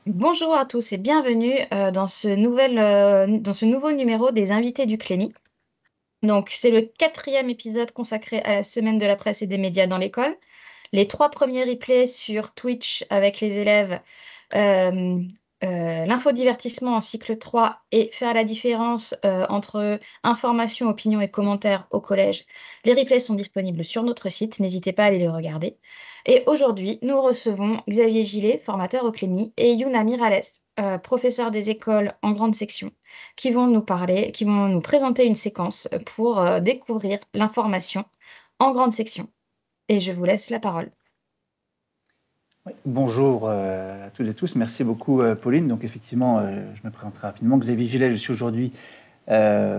Bonjour à tous et bienvenue dans ce nouveau numéro des invités du Clémy. Donc, c'est le quatrième épisode consacré à la semaine de la presse et des médias dans l'école. Les trois premiers replays sur Twitch avec les élèves, euh, l'infodivertissement en cycle 3 et faire la différence entre information, opinion et commentaires au collège. Les replays sont disponibles sur notre site, n'hésitez pas à aller les regarder. Et aujourd'hui, nous recevons Xavier Gillet, formateur au Clémy, et Yuna Mirales, professeur des écoles en grande section, qui vont nous présenter une séquence pour découvrir l'information en grande section. Et je vous laisse la parole. Oui, bonjour à toutes et tous. Merci beaucoup, Pauline. Donc, effectivement, je me présente très rapidement. Xavier Gillet, je suis aujourd'hui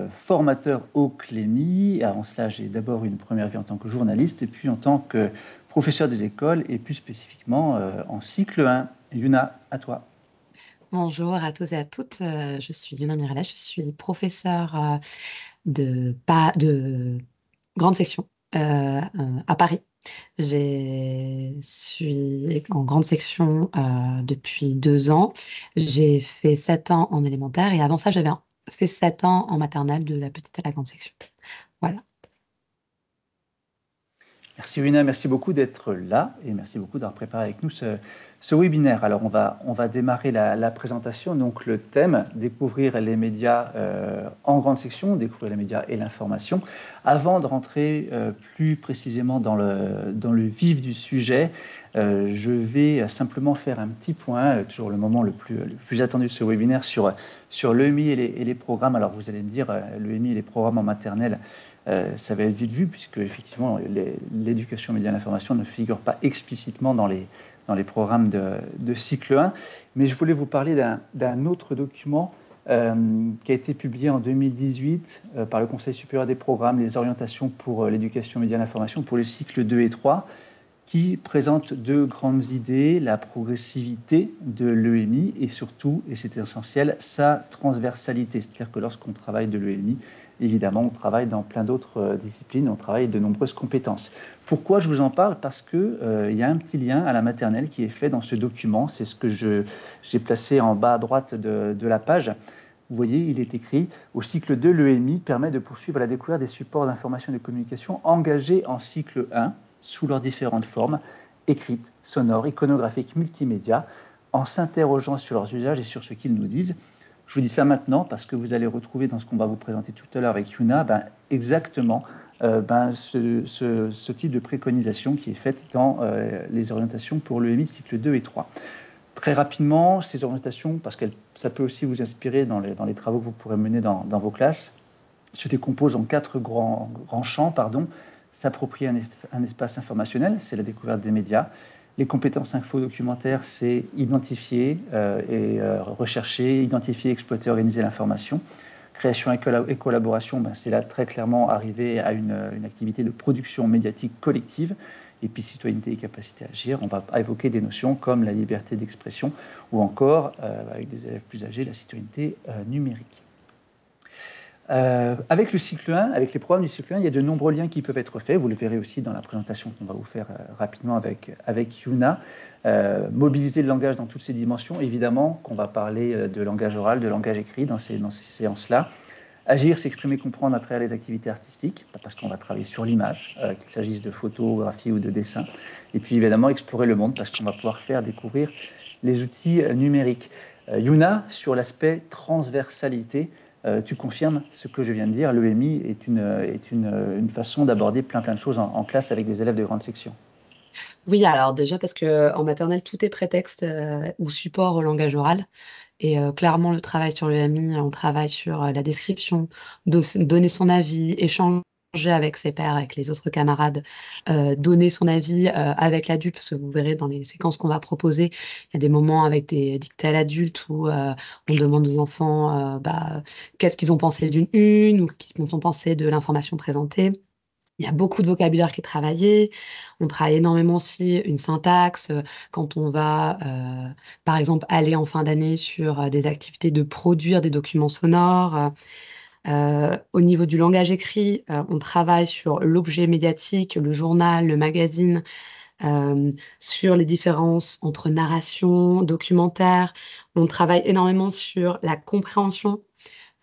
formateur au Clémy. Avant cela, j'ai d'abord une première vie en tant que journaliste et puis en tant que professeur des écoles et plus spécifiquement en cycle 1. Yuna, à toi. Bonjour à tous et à toutes. Je suis Yuna Miralles, je suis professeure de grande section à Paris. Je suis en grande section depuis 2 ans. J'ai fait 7 ans en élémentaire et avant ça, j'avais fait 7 ans en maternelle de la petite à la grande section. Voilà. Merci Wina, merci beaucoup d'être là et merci beaucoup d'avoir préparé avec nous ce webinaire. Alors on va démarrer la présentation. Donc le thème, découvrir les médias en grande section, découvrir les médias et l'information. Avant de rentrer plus précisément dans le vif du sujet, je vais simplement faire un petit point, toujours le moment le plus attendu de ce webinaire sur l'EMI et les programmes. Alors vous allez me dire, l'EMI et les programmes en maternelle, ça va être vite vu, puisque effectivement l'éducation média et l'information ne figure pas explicitement dans les programmes de cycle 1. Mais je voulais vous parler d'un autre document qui a été publié en 2018 par le Conseil supérieur des programmes, les orientations pour l'éducation média et l'information pour les cycles 2 et 3, qui présente deux grandes idées: la progressivité de l'EMI et surtout, et c'est essentiel, sa transversalité. C'est-à-dire que lorsqu'on travaille de l'EMI, évidemment, on travaille dans plein d'autres disciplines, on travaille de nombreuses compétences. Pourquoi je vous en parle? Parce qu'il y a un petit lien à la maternelle qui est fait dans ce document. C'est ce que j'ai placé en bas à droite de la page. Vous voyez, il est écrit: au cycle 2, l'EMI permet de poursuivre la découverte des supports d'information et de communication engagés en cycle 1 sous leurs différentes formes, écrites, sonores, iconographiques, multimédia, en s'interrogeant sur leurs usages et sur ce qu'ils nous disent. Je vous dis ça maintenant parce que vous allez retrouver dans ce qu'on va vous présenter tout à l'heure avec Yuna, exactement ce type de préconisation qui est faite dans les orientations pour l'EMI cycle 2 et 3. Très rapidement, ces orientations, parce que ça peut aussi vous inspirer dans les travaux que vous pourrez mener dans vos classes, se décomposent en quatre grands champs. S'approprier un espace informationnel, c'est la découverte des médias. Les compétences info-documentaires, c'est identifier rechercher, identifier, exploiter, organiser l'information. Création et collaboration, c'est là très clairement arriver à une activité de production médiatique collective. Et puis citoyenneté et capacité à agir, on va évoquer des notions comme la liberté d'expression ou encore, avec des élèves plus âgés, la citoyenneté numérique. Avec le cycle 1, avec les programmes du cycle 1, il y a de nombreux liens qui peuvent être faits. Vous le verrez aussi dans la présentation qu'on va vous faire rapidement avec Yuna. Mobiliser le langage dans toutes ses dimensions. Évidemment qu'on va parler de langage oral, de langage écrit dans ces séances-là. Agir, s'exprimer, comprendre à travers les activités artistiques, parce qu'on va travailler sur l'image, qu'il s'agisse de photographie ou de dessin. Et puis évidemment, explorer le monde, parce qu'on va pouvoir faire découvrir les outils numériques. Yuna, sur l'aspect transversalité, tu confirmes ce que je viens de dire, l'EMI est une façon d'aborder plein de choses en classe avec des élèves de grande section. Oui, alors déjà parce que en maternelle, tout est prétexte ou support au langage oral. Et clairement, le travail sur le MI, on travaille sur la description, donner son avis, échanger avec ses pairs, avec les autres camarades, donner son avis avec l'adulte, parce que vous verrez dans les séquences qu'on va proposer, il y a des moments avec des dictées à l'adulte où on demande aux enfants qu'est-ce qu'ils ont pensé d'une une ou qu'est-ce ont pensé de l'information présentée. Il y a beaucoup de vocabulaire qui est travaillé. On travaille énormément aussi une syntaxe quand on va, par exemple, aller en fin d'année sur des activités de produire des documents sonores. Au niveau du langage écrit, on travaille sur l'objet médiatique, le journal, le magazine, sur les différences entre narration, documentaire. On travaille énormément sur la compréhension.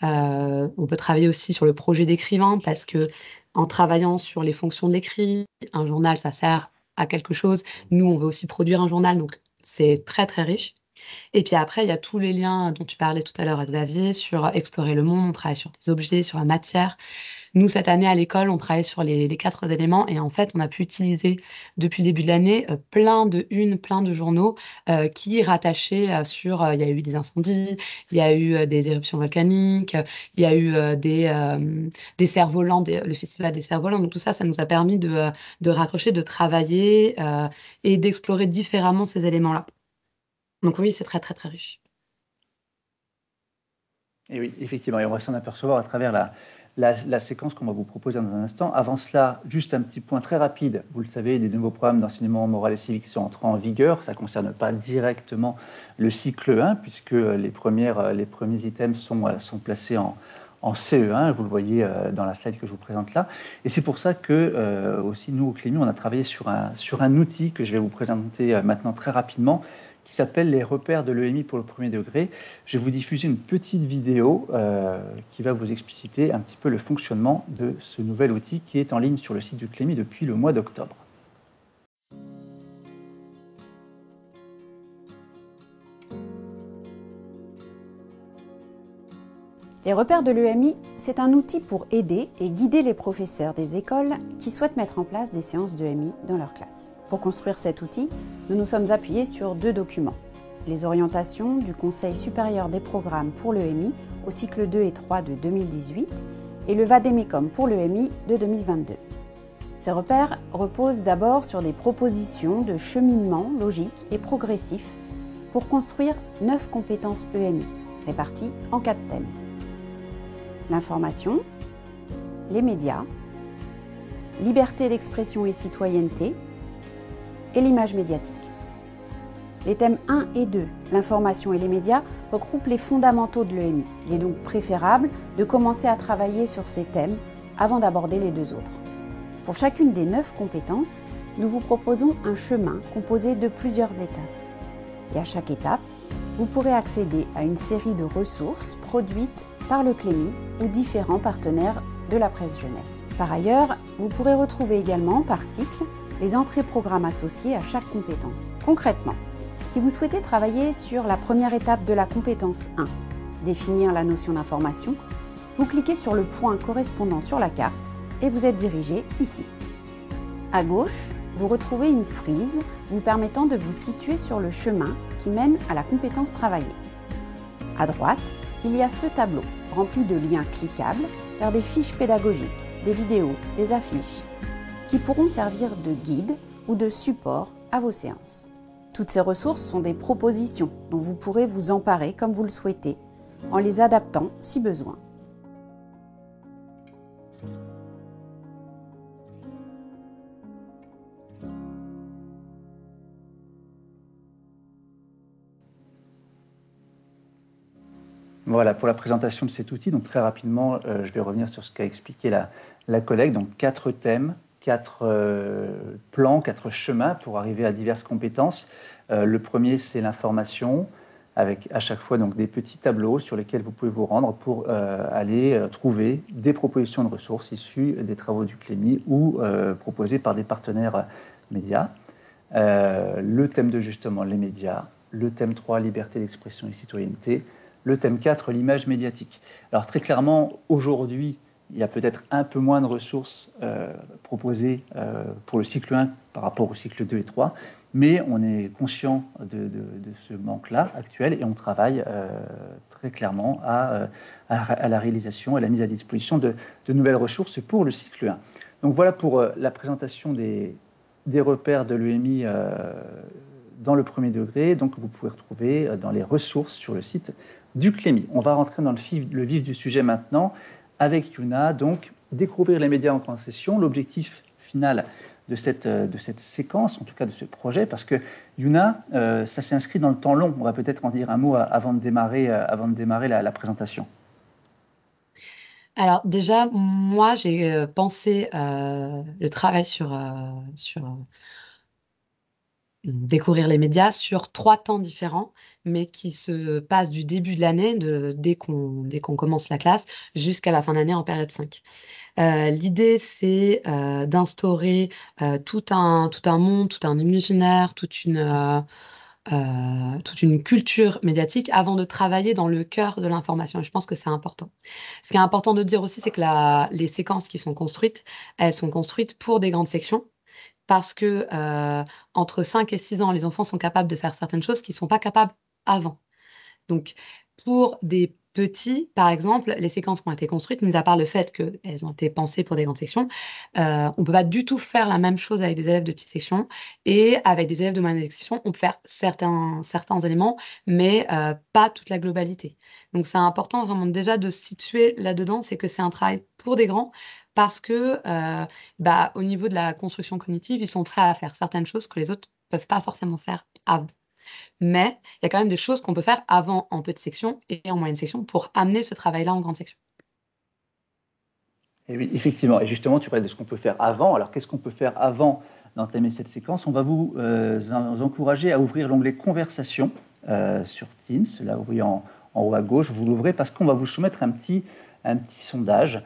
On peut travailler aussi sur le projet d'écrivain parce que en travaillant sur les fonctions de l'écrit, un journal, ça sert à quelque chose. Nous, on veut aussi produire un journal, donc c'est très, très riche. Et puis après, il y a tous les liens dont tu parlais tout à l'heure, Xavier, sur explorer le monde, on travaille sur les objets, sur la matière. Nous, cette année, à l'école, on travaille sur les 4 éléments et en fait, on a pu utiliser depuis le début de l'année plein de journaux qui rattachaient il y a eu des incendies, il y a eu des éruptions volcaniques, il y a eu des cerfs-volants, le festival des cerfs-volants. Donc tout ça, ça nous a permis de raccrocher, de travailler et d'explorer différemment ces éléments-là. Donc oui, c'est très, très, très riche. Et oui, effectivement, et on va s'en apercevoir à travers la séquence qu'on va vous proposer dans un instant. Avant cela, juste un petit point très rapide. Vous le savez, des nouveaux programmes d'enseignement moral et civique sont entrés en vigueur. Ça ne concerne pas directement le cycle 1, puisque les premiers items sont placés en CE1. Vous le voyez dans la slide que je vous présente là. Et c'est pour ça que, aussi, nous, au Clémy, on a travaillé sur un outil que je vais vous présenter maintenant très rapidement, qui s'appelle les repères de l'EMI pour le premier degré. Je vais vous diffuser une petite vidéo qui va vous expliciter un petit peu le fonctionnement de ce nouvel outil qui est en ligne sur le site du Clémy depuis le mois d'octobre. Les repères de l'EMI, c'est un outil pour aider et guider les professeurs des écoles qui souhaitent mettre en place des séances d'EMI dans leur classe. Pour construire cet outil, nous nous sommes appuyés sur 2 documents. Les orientations du Conseil supérieur des programmes pour l'EMI au cycle 2 et 3 de 2018 et le Vademecum pour l'EMI de 2022. Ces repères reposent d'abord sur des propositions de cheminement logique et progressif pour construire 9 compétences EMI, réparties en 4 thèmes. L'information, les médias, liberté d'expression et citoyenneté, et l'image médiatique. Les thèmes 1 et 2, l'information et les médias, regroupent les fondamentaux de l'EMI. Il est donc préférable de commencer à travailler sur ces thèmes avant d'aborder les 2 autres. Pour chacune des 9 compétences, nous vous proposons un chemin composé de plusieurs étapes. Et à chaque étape, vous pourrez accéder à une série de ressources produites par le Clémy ou différents partenaires de la presse jeunesse. Par ailleurs, vous pourrez retrouver également par cycle les entrées programmes associées à chaque compétence. Concrètement, si vous souhaitez travailler sur la première étape de la compétence 1, définir la notion d'information, vous cliquez sur le point correspondant sur la carte et vous êtes dirigé ici. À gauche, vous retrouvez une frise vous permettant de vous situer sur le chemin qui mène à la compétence travaillée. À droite, il y a ce tableau rempli de liens cliquables vers des fiches pédagogiques, des vidéos, des affiches, qui pourront servir de guide ou de support à vos séances. Toutes ces ressources sont des propositions dont vous pourrez vous emparer comme vous le souhaitez, en les adaptant si besoin. Voilà pour la présentation de cet outil. Donc très rapidement, je vais revenir sur ce qu'a expliqué la collègue. Donc 4 thèmes, 4 plans, 4 chemins pour arriver à diverses compétences. Le premier, c'est l'information, avec à chaque fois donc, des petits tableaux sur lesquels vous pouvez vous rendre pour aller trouver des propositions de ressources issues des travaux du Clémy ou proposées par des partenaires médias. Le thème 2, justement, les médias. Le thème 3, liberté d'expression et citoyenneté. Le thème 4, l'image médiatique. Alors très clairement, aujourd'hui, il y a peut-être un peu moins de ressources proposées pour le cycle 1 par rapport au cycle 2 et 3, mais on est conscient de ce manque-là actuel et on travaille très clairement à la réalisation, à la mise à disposition de nouvelles ressources pour le cycle 1. Donc voilà pour la présentation des repères de l'EMI dans le premier degré, donc vous pouvez retrouver dans les ressources sur le site du Clémy. On va rentrer dans le vif du sujet maintenant avec Yuna, donc découvrir les médias en grande session, l'objectif final de cette séquence, en tout cas de ce projet, parce que Yuna, ça s'inscrit dans le temps long. On va peut-être en dire un mot avant de démarrer la présentation. Alors déjà, moi, j'ai pensé le travail sur découvrir les médias sur 3 temps différents, mais qui se passent du début de l'année, dès qu'on commence la classe, jusqu'à la fin d'année en période 5. L'idée, c'est d'instaurer tout un monde, tout un imaginaire, toute une culture médiatique avant de travailler dans le cœur de l'information. Et je pense que c'est important. Ce qui est important de dire aussi, c'est que les séquences qui sont construites, elles sont construites pour des grandes sections parce que entre 5 et 6 ans, les enfants sont capables de faire certaines choses qu'ils ne sont pas capables avant. Donc, pour des petits, par exemple, les séquences qui ont été construites, mis à part le fait qu'elles ont été pensées pour des grandes sections, on ne peut pas du tout faire la même chose avec des élèves de petite section. Et avec des élèves de moyenne section, on peut faire certains éléments, mais pas toute la globalité. Donc, c'est important vraiment déjà de se situer là-dedans, c'est que c'est un travail pour des grands, parce que au niveau de la construction cognitive, ils sont prêts à faire certaines choses que les autres ne peuvent pas forcément faire avant. Mais il y a quand même des choses qu'on peut faire avant en petite section et en moyenne section pour amener ce travail-là en grande section. Et oui, effectivement. Et justement, tu parlais de ce qu'on peut faire avant. Alors, qu'est-ce qu'on peut faire avant d'entamer cette séquence? On va vous encourager à ouvrir l'onglet Conversation sur Teams. Là, oui, en haut à gauche, vous l'ouvrez parce qu'on va vous soumettre un petit sondage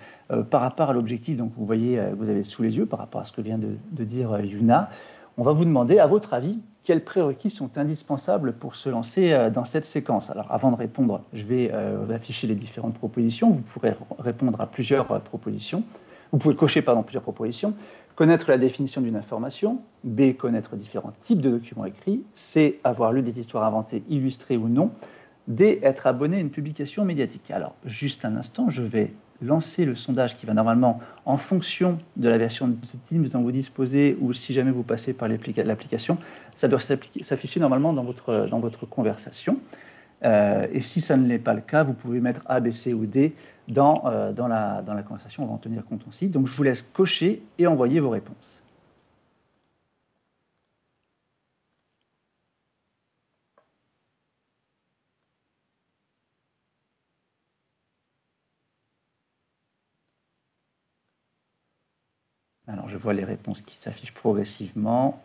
par rapport à l'objectif. Donc, vous voyez, vous avez sous les yeux par rapport à ce que vient de dire Yuna. On va vous demander, à votre avis, quels prérequis sont indispensables pour se lancer dans cette séquence? Alors, avant de répondre, je vais afficher les différentes propositions. Vous pourrez répondre à plusieurs propositions. Vous pouvez cocher plusieurs propositions. Connaître la définition d'une information. B, connaître différents types de documents écrits. C, avoir lu des histoires inventées, illustrées ou non. D, être abonné à une publication médiatique. Alors, juste un instant, je vais lancer le sondage qui va normalement, en fonction de la version de Teams dont vous disposez, ou si jamais vous passez par l'application, ça doit s'afficher normalement dans votre conversation. Et si ça ne l'est pas le cas, vous pouvez mettre A, B, C ou D dans la conversation. On va en tenir compte aussi. Donc, je vous laisse cocher et envoyer vos réponses. Alors, je vois les réponses qui s'affichent progressivement.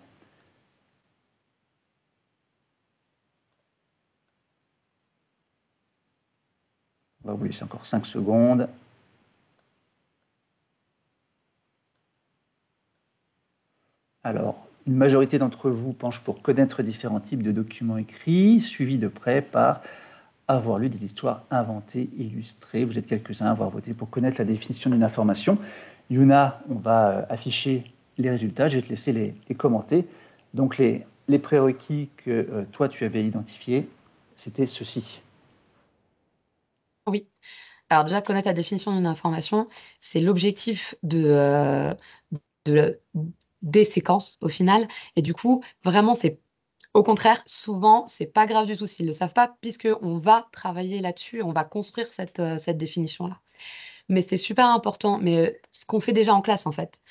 On va vous laisser encore 5 secondes. Alors, une majorité d'entre vous penche pour connaître différents types de documents écrits, suivis de près par avoir lu des histoires inventées, illustrées. Vous êtes quelques-uns à avoir voté pour connaître la définition d'une information. Yuna, on va afficher les résultats. Je vais te laisser les commenter. Donc, les prérequis que toi, tu avais identifiés, c'était ceci. Oui. Alors déjà, connaître la définition d'une information, c'est l'objectif des séquences au final. Et du coup, vraiment, c'est au contraire, souvent, c'est pas grave du tout s'ils ne le savent pas, puisqu'on va travailler là-dessus, on va construire cette définition-là. Mais c'est super important, mais ce qu'on fait déjà en classe, en fait,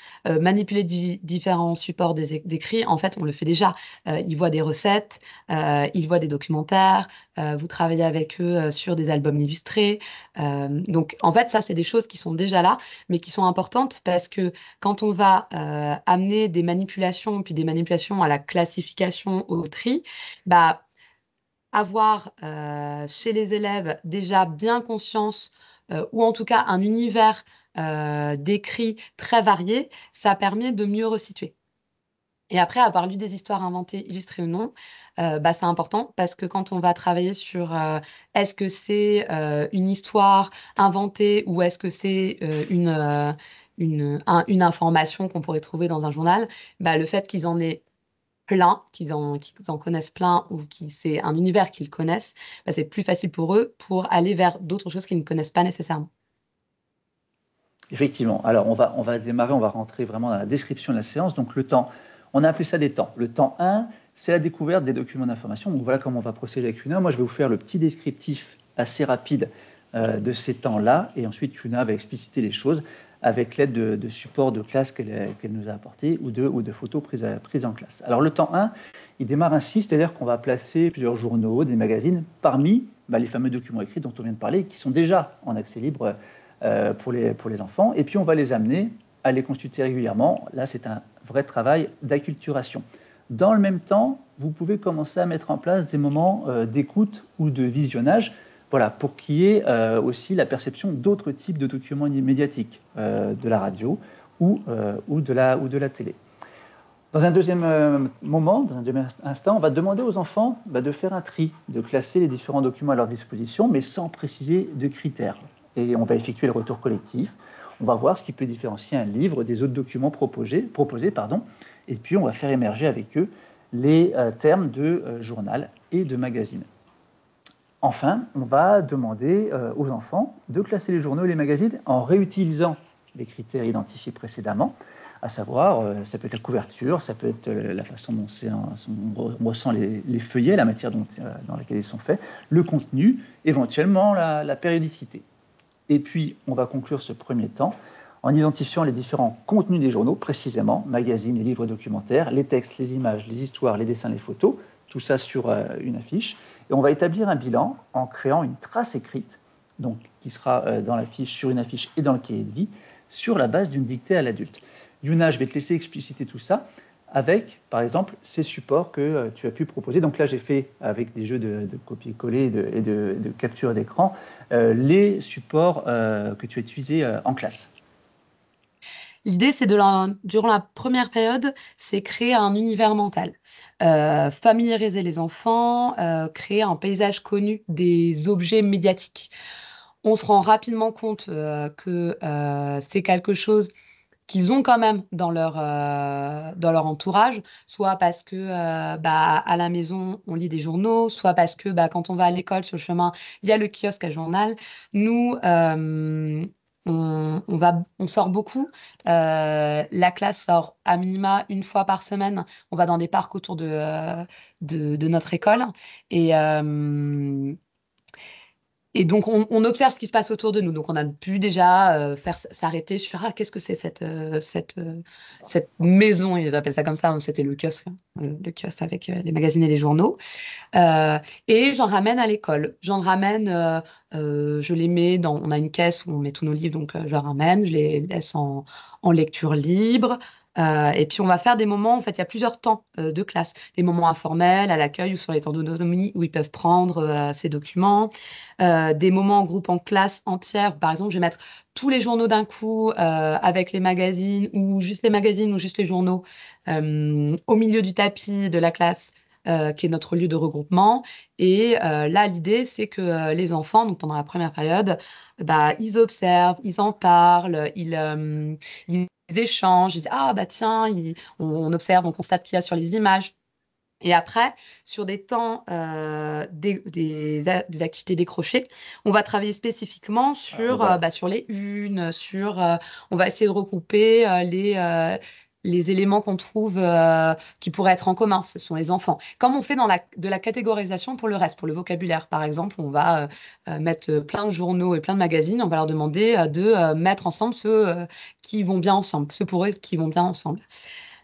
manipuler différents supports d'écrit, en fait, on le fait déjà. Ils voient des recettes, ils voient des documentaires, vous travaillez avec eux sur des albums illustrés. Donc, en fait, ça, c'est des choses qui sont déjà là, mais qui sont importantes parce que quand on va amener des manipulations, puis des manipulations à la classification, au tri, bah, avoir chez les élèves déjà bien conscience ou en tout cas un univers d'écrit très varié, ça permet de mieux resituer. Et après, avoir lu des histoires inventées, illustrées ou non, c'est important parce que quand on va travailler sur est-ce que c'est une histoire inventée ou est-ce que c'est une information qu'on pourrait trouver dans un journal, le fait qu'ils en aient plein, qu'ils en connaissent plein ou c'est un univers qu'ils connaissent, c'est plus facile pour eux pour aller vers d'autres choses qu'ils ne connaissent pas nécessairement. Effectivement. Alors, on va démarrer, on va rentrer vraiment dans la description de la séance. Donc, le temps, on a appelé ça des temps. Le temps 1, c'est la découverte des documents d'information. Donc, voilà comment on va procéder avec Yuna. Moi, je vais vous faire le petit descriptif assez rapide de ces temps-là. Et ensuite, Yuna va expliciter les choses avec l'aide de supports de classe qu'elle nous a apportés ou de photos prises en classe. Alors, le temps 1, il démarre ainsi, c'est-à-dire qu'on va placer plusieurs journaux, des magazines, parmi les fameux documents écrits dont on vient de parler, qui sont déjà en accès libre pour les enfants. Et puis, on va les amener à les consulter régulièrement. Là, c'est un vrai travail d'acculturation. Dans le même temps, vous pouvez commencer à mettre en place des moments d'écoute ou de visionnage, voilà, pour qu'il y ait aussi la perception d'autres types de documents médiatiques, de la radio ou de la télé. Dans un deuxième moment, dans un deuxième instant, on va demander aux enfants de faire un tri, de classer les différents documents à leur disposition, mais sans préciser de critères. Et on va effectuer le retour collectif. On va voir ce qui peut différencier un livre des autres documents proposés, et puis on va faire émerger avec eux les termes de journal et de magazine. Enfin, on va demander aux enfants de classer les journaux et les magazines en réutilisant les critères identifiés précédemment, à savoir, ça peut être la couverture, ça peut être la façon dont on ressent les feuillets, la matière dans laquelle ils sont faits, le contenu, éventuellement la périodicité. Et puis, on va conclure ce premier temps en identifiant les différents contenus des journaux, précisément, magazines, les livres documentaires, les textes, les images, les histoires, les dessins, les photos, tout ça sur une affiche. Et on va établir un bilan en créant une trace écrite, donc, qui sera sur une affiche et dans le cahier de vie, sur la base d'une dictée à l'adulte. Yuna, je vais te laisser expliciter tout ça avec, par exemple, ces supports que tu as pu proposer. Donc là, j'ai fait, avec des jeux de copier-coller et de capture d'écran, les supports que tu as utilisés en classe. L'idée, c'est durant la première période, c'est créer un univers mental, familiariser les enfants, créer un paysage connu des objets médiatiques. On se rend rapidement compte que c'est quelque chose qu'ils ont quand même dans leur entourage, soit parce que à la maison, on lit des journaux, soit parce que quand on va à l'école, sur le chemin, il y a le kiosque à journal. Nous, on sort beaucoup. La classe sort à minima une fois par semaine. On va dans des parcs autour de notre école. Et donc, on observe ce qui se passe autour de nous. Donc, on a pu déjà s'arrêter sur qu'est-ce que c'est cette maison, ils appellent ça comme ça, c'était le kiosque avec les magazines et les journaux. Et j'en ramène à l'école. Je les mets on a une caisse où on met tous nos livres, donc je ramène, je les laisse en lecture libre. Et puis on va faire des moments, en fait, il y a plusieurs temps de classe. Des moments informels, à l'accueil ou sur les temps d'autonomie où ils peuvent prendre ces documents. Des moments en groupe, en classe entière. Par exemple, je vais mettre tous les journaux d'un coup avec les magazines ou juste les journaux au milieu du tapis de la classe. Qui est notre lieu de regroupement. Et là, l'idée, c'est que les enfants, donc pendant la première période, ils observent, ils en parlent, ils échangent, ils disent tiens, on observe, on constate qu'il y a sur les images. Et après, sur des temps, des activités décrochées, on va travailler spécifiquement sur les unes, on va essayer de regrouper les éléments qu'on trouve qui pourraient être en commun, ce sont les enfants. Comme on fait de la catégorisation pour le reste, pour le vocabulaire, par exemple, on va mettre plein de journaux et plein de magazines, on va leur demander de mettre ensemble ceux qui vont bien ensemble, ceux pour eux qui vont bien ensemble.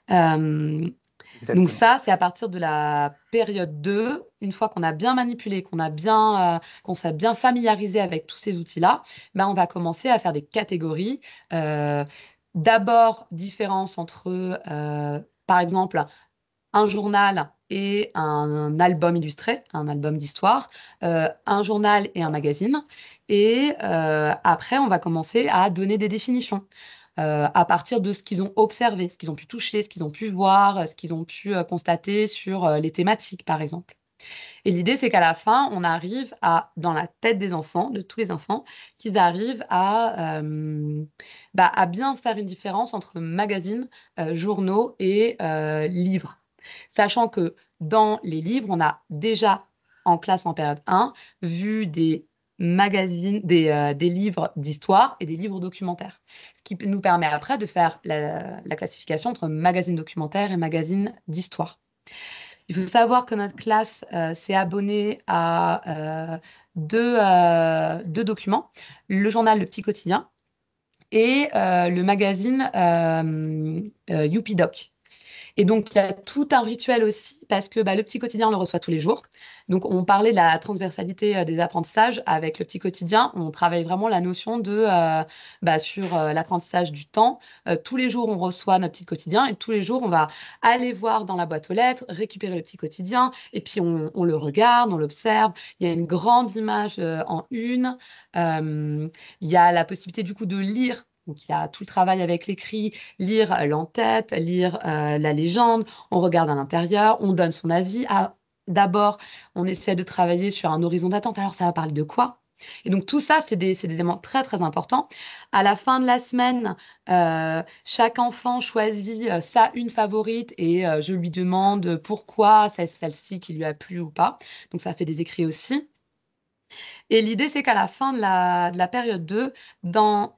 Donc ça, c'est à partir de la période 2, une fois qu'on a bien manipulé, qu'on s'est bien familiarisé avec tous ces outils-là, on va commencer à faire des catégories. D'abord, différence entre, par exemple, un journal et un album illustré, un album d'histoire, un journal et un magazine. Et après, on va commencer à donner des définitions. À partir de ce qu'ils ont observé, ce qu'ils ont pu toucher, ce qu'ils ont pu voir, ce qu'ils ont pu constater sur les thématiques, par exemple. Et l'idée, c'est qu'à la fin, on arrive dans la tête des enfants, de tous les enfants, qu'ils arrivent à bien faire une différence entre magazines, journaux et livres. Sachant que dans les livres, on a déjà, en classe en période 1, vu des magazines, des livres d'histoire et des livres documentaires. Ce qui nous permet après de faire la classification entre magazines documentaires et magazines d'histoire. Il faut savoir que notre classe s'est abonnée à deux documents, le journal Le Petit Quotidien et le magazine Youpidoc. Et donc, il y a tout un rituel aussi, parce que le petit quotidien, on le reçoit tous les jours. Donc, on parlait de la transversalité des apprentissages. Avec le petit quotidien, on travaille vraiment la notion sur l'apprentissage du temps. Tous les jours, on reçoit notre petit quotidien et tous les jours, on va aller voir dans la boîte aux lettres, récupérer le petit quotidien et puis on le regarde, on l'observe. Il y a une grande image en une. Il y a la possibilité du coup de lire. Donc, il y a tout le travail avec l'écrit, lire l'entête, lire la légende, on regarde à l'intérieur, on donne son avis. D'abord, on essaie de travailler sur un horizon d'attente. Alors, ça va parler de quoi? Et donc, tout ça, c'est des éléments très, très importants. À la fin de la semaine, chaque enfant choisit sa une favorite et je lui demande pourquoi c'est celle-ci qui lui a plu ou pas. Donc, ça fait des écrits aussi. Et l'idée, c'est qu'à la fin de la période 2, dans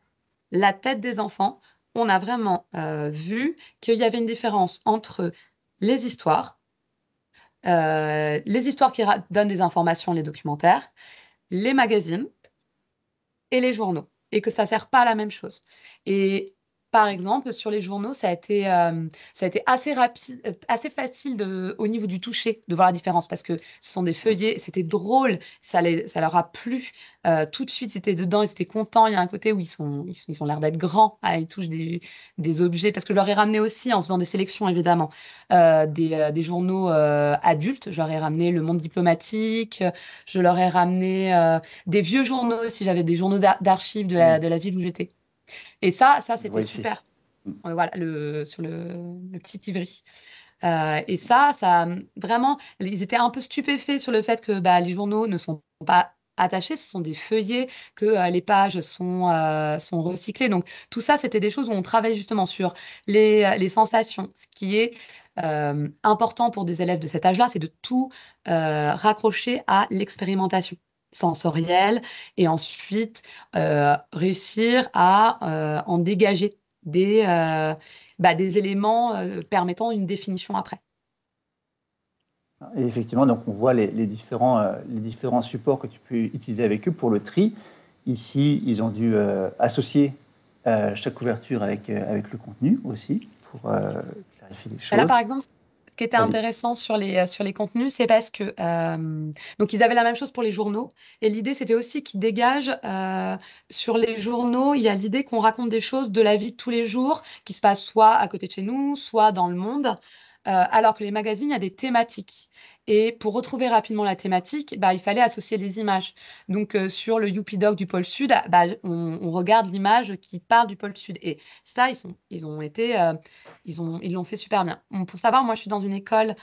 la tête des enfants, on a vraiment vu qu'il y avait une différence entre les histoires, qui donnent des informations, les documentaires, les magazines et les journaux, et que ça ne sert pas à la même chose. Et par exemple, sur les journaux, ça a été assez rapide, assez facile au niveau du toucher de voir la différence parce que ce sont des feuillets, c'était drôle, ça leur a plu. Tout de suite, ils étaient dedans, ils étaient contents. Il y a un côté où ils ont l'air d'être grands, ils touchent des objets parce que je leur ai ramené aussi, en faisant des sélections évidemment, des journaux adultes. Je leur ai ramené Le Monde diplomatique, je leur ai ramené des vieux journaux si j'avais des journaux d'archives de la ville où j'étais. Et ça Je c'était vois ici. super. Voilà, sur le petit Ivry. Et ça, vraiment, ils étaient un peu stupéfaits sur le fait que les journaux ne sont pas attachés, ce sont des feuillets, que les pages sont recyclées. Donc, tout ça, c'était des choses où on travaille justement sur les sensations. Ce qui est important pour des élèves de cet âge-là, c'est de tout raccrocher à l'expérimentation sensorielle et ensuite réussir à en dégager des éléments permettant une définition après. Et effectivement, donc on voit les différents supports que tu peux utiliser avec eux pour le tri. Ici, ils ont dû associer chaque couverture avec le contenu aussi pour clarifier les Là, choses. par exemple, ce qui était Vas-y. intéressant sur les contenus, c'est parce que donc ils avaient la même chose pour les journaux. Et l'idée, c'était aussi qu'ils dégagent sur les journaux, il y a l'idée qu'on raconte des choses de la vie de tous les jours qui se passent soit à côté de chez nous, soit dans le monde. Alors que les magazines, il y a des thématiques. Et pour retrouver rapidement la thématique, il fallait associer les images. Donc, sur le Youpi Dog du pôle Sud, on regarde l'image qui parle du pôle Sud. Et ça, ils l'ont fait super bien. Bon, pour savoir, moi, je suis dans une école,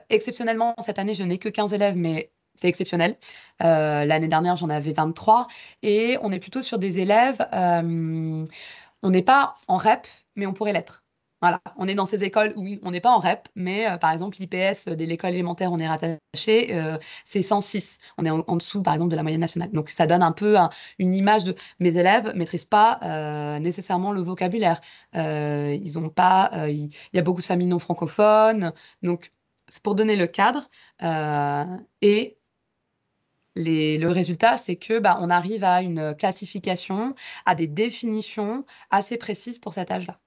exceptionnellement, cette année, je n'ai que 15 élèves, mais c'est exceptionnel. L'année dernière, j'en avais 23. Et on est plutôt sur des élèves, on n'est pas en REP, mais on pourrait l'être. Voilà, on est dans ces écoles où on n'est pas en REP, mais par exemple, l'IPS de l'école élémentaire, on est rattaché, c'est 106. On est en dessous, par exemple, de la moyenne nationale. Donc, ça donne un peu une image de mes élèves ne maîtrisent pas nécessairement le vocabulaire. Ils ont pas, il y a beaucoup de familles non francophones. Donc, c'est pour donner le cadre. Et le résultat, c'est que on arrive à une classification, à des définitions assez précises pour cet âge-là.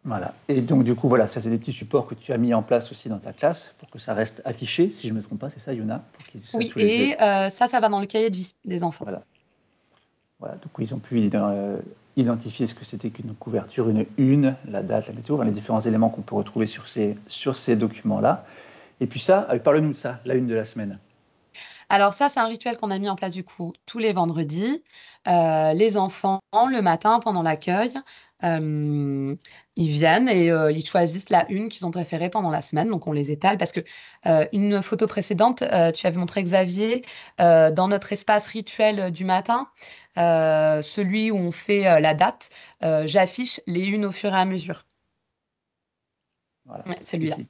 Voilà. Et donc, du coup, voilà, ça, c'est des petits supports que tu as mis en place aussi dans ta classe pour que ça reste affiché, si je ne me trompe pas, c'est ça, Yuna, pour qu'ils soient Oui, sous les yeux. et ça va dans le cahier de vie des enfants. Voilà. Voilà. Donc, ils ont pu identifier ce que c'était qu'une couverture, une une, la date, la météo, les différents éléments qu'on peut retrouver sur ces documents-là. Et puis ça, parle-nous de ça, la une de la semaine. Alors ça, c'est un rituel qu'on a mis en place du coup tous les vendredis. Les enfants, le matin, pendant l'accueil, ils viennent et ils choisissent la une qu'ils ont préférée pendant la semaine. Donc on les étale parce que une photo précédente, tu avais montré Xavier dans notre espace rituel du matin, celui où on fait la date. J'affiche les unes au fur et à mesure. Voilà. Ouais, celui-là. Ici.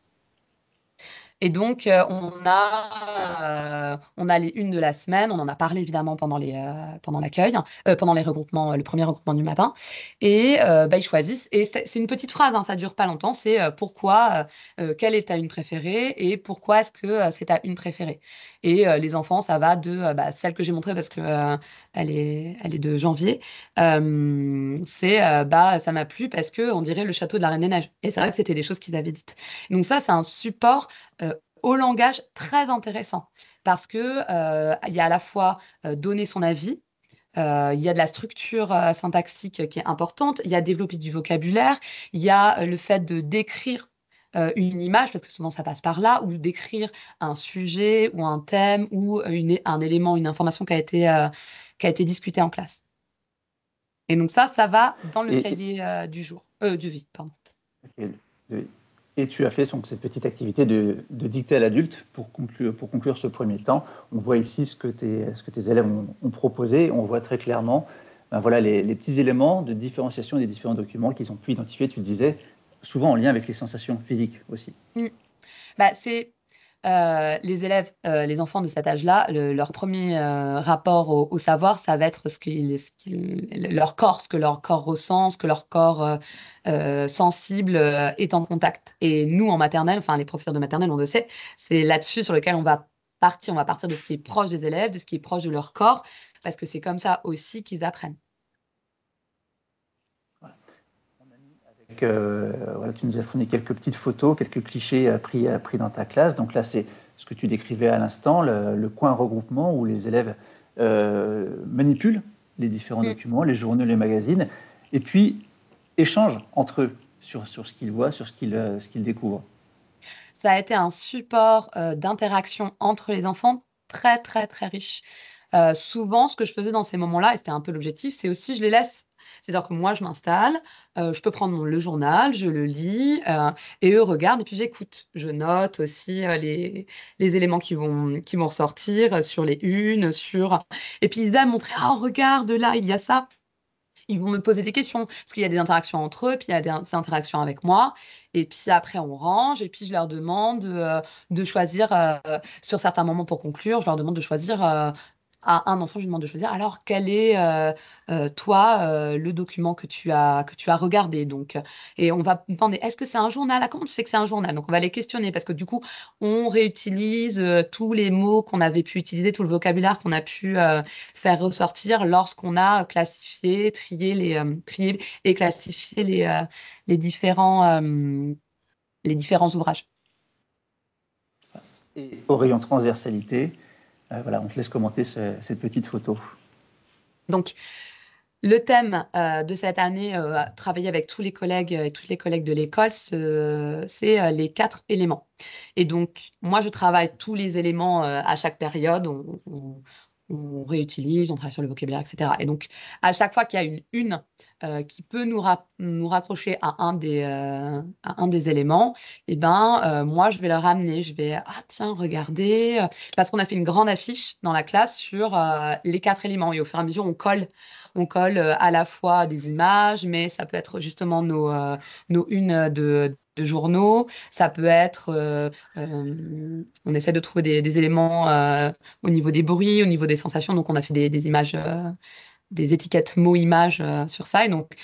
Et donc, on a les unes de la semaine. On en a parlé évidemment pendant l'accueil, pendant les regroupements, le premier regroupement du matin. Et ils choisissent. Et c'est une petite phrase, hein, ça dure pas longtemps. C'est pourquoi, quelle est ta une préférée et pourquoi est-ce que c'est ta une préférée. Et les enfants, ça va de celle que j'ai montrée parce que elle est de janvier. Ça m'a plu parce que on dirait le château de la Reine des Neiges. Et c'est vrai que c'était des choses qu'ils avaient dites. Donc ça, c'est un support au langage très intéressant parce que il y a à la fois donner son avis, il y a de la structure syntaxique qui est importante, il y a développer du vocabulaire, il y a le fait de décrire une image, parce que souvent ça passe par là, ou d'écrire un sujet ou un thème ou un élément, une information qui a été discutée en classe. Et donc ça va dans le Et, cahier du vie, pardon. et tu as fait donc, cette petite activité de dictée à l'adulte pour conclure ce premier temps. On voit ici ce que tes élèves ont proposé. On voit très clairement voilà, les petits éléments de différenciation des différents documents qu'ils ont pu identifier, tu le disais, souvent en lien avec les sensations physiques aussi. C'est les élèves, les enfants de cet âge-là, leur premier rapport au savoir, ça va être leur corps, ce que leur corps ressent, ce que leur corps sensible est en contact. Et nous, en maternelle, enfin les professeurs de maternelle, on le sait, c'est là-dessus sur lequel on va partir. On va partir de ce qui est proche des élèves, de ce qui est proche de leur corps, parce que c'est comme ça aussi qu'ils apprennent. Voilà, tu nous as fourni quelques petites photos, quelques clichés pris dans ta classe. Donc là, c'est ce que tu décrivais à l'instant, le coin regroupement où les élèves manipulent les différents documents, les journaux, les magazines, et puis échangent entre eux sur ce qu'ils voient, sur ce qu'ils découvrent. Ça a été un support d'interaction entre les enfants très, très, très riche. Souvent, ce que je faisais dans ces moments-là, et c'était un peu l'objectif, c'est aussi je les laisse. C'est-à-dire que moi, je m'installe, je peux prendre le journal, je le lis, et eux regardent, et puis j'écoute. Je note aussi les éléments qui vont ressortir sur les unes, et puis ils vont montrer, ah, regarde, là, il y a ça. Ils vont me poser des questions, parce qu'il y a des interactions entre eux, puis il y a des interactions avec moi, et puis après on range, et puis je leur demande de choisir, sur certains moments pour conclure, je leur demande de choisir, à un enfant, je lui demande de choisir, alors quel est, toi, le document que tu as regardé, donc, et on va demander, est-ce que c'est un journal? Ah, comment tu sais que c'est un journal? Donc on va les questionner, parce que du coup, on réutilise tous les mots qu'on avait pu utiliser, tout le vocabulaire qu'on a pu faire ressortir lorsqu'on a classifié, trié et classifié les différents ouvrages. Et au rayon transversalité, voilà, on te laisse commenter cette petite photo. Donc, le thème de cette année, travailler avec tous les collègues et toutes les collègues de l'école, c'est les 4 éléments. Et donc, moi, je travaille tous les éléments à chaque période. On réutilise, on travaille sur le vocabulaire, etc. Et donc, à chaque fois qu'il y a une qui peut nous raccrocher à un des éléments, et moi, je vais leur amener. Je vais, ah tiens, regardez, parce qu'on a fait une grande affiche dans la classe sur les 4 éléments. Et au fur et à mesure, on colle à la fois des images, mais ça peut être justement nos unes de journaux. Ça peut être, on essaie de trouver des éléments au niveau des bruits, au niveau des sensations. Donc, on a fait des images, des étiquettes mots-images sur ça. Et donc,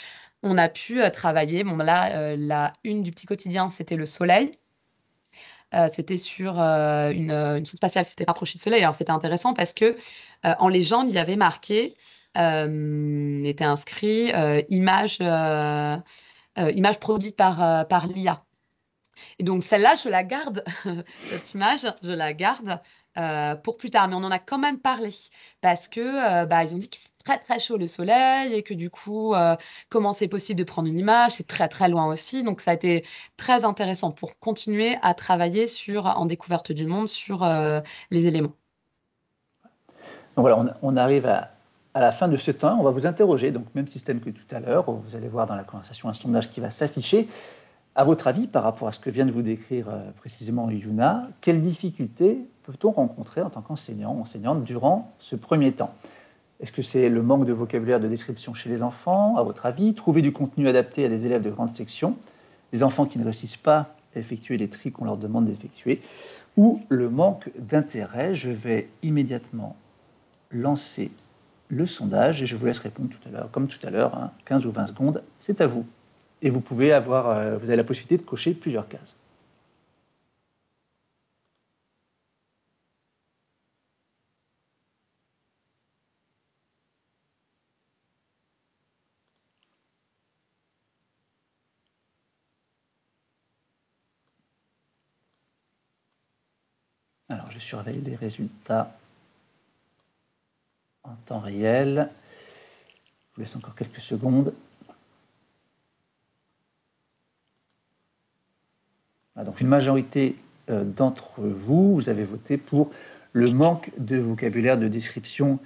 on a pu travailler. Bon, là, la une du petit quotidien, c'était le soleil. C'était sur une sonde spatiale qui s'était rapprochée du soleil. Alors, c'était intéressant parce que en légende, il y avait marqué, était inscrit image produite par l'IA. Et donc celle-là, je la garde, cette image, je la garde pour plus tard. Mais on en a quand même parlé parce que ils ont dit que c'est très très chaud le soleil et que du coup, comment c'est possible de prendre une image? C'est très très loin aussi. Donc ça a été très intéressant pour continuer à travailler en découverte du monde sur les éléments. Donc voilà, on arrive à la fin de ce temps. On va vous interroger, donc même système que tout à l'heure. Vous allez voir dans la conversation un sondage qui va s'afficher. À votre avis, par rapport à ce que vient de vous décrire précisément Yuna, quelles difficultés peut-on rencontrer en tant qu'enseignant ou enseignante durant ce premier temps? Est-ce que c'est le manque de vocabulaire de description chez les enfants, à votre avis? Trouver du contenu adapté à des élèves de grande section? Les enfants qui ne réussissent pas à effectuer les tris qu'on leur demande d'effectuer? ou le manque d'intérêt. Je vais immédiatement lancer le sondage et je vous laisse répondre tout à l'heure, comme tout à l'heure, hein, 15 ou 20 secondes, c'est à vous. Et vous pouvez avoir, vous avez la possibilité de cocher plusieurs cases. Alors, je surveille les résultats en temps réel. Je vous laisse encore quelques secondes. Donc, une majorité d'entre vous, vous avez voté pour le manque de vocabulaire de description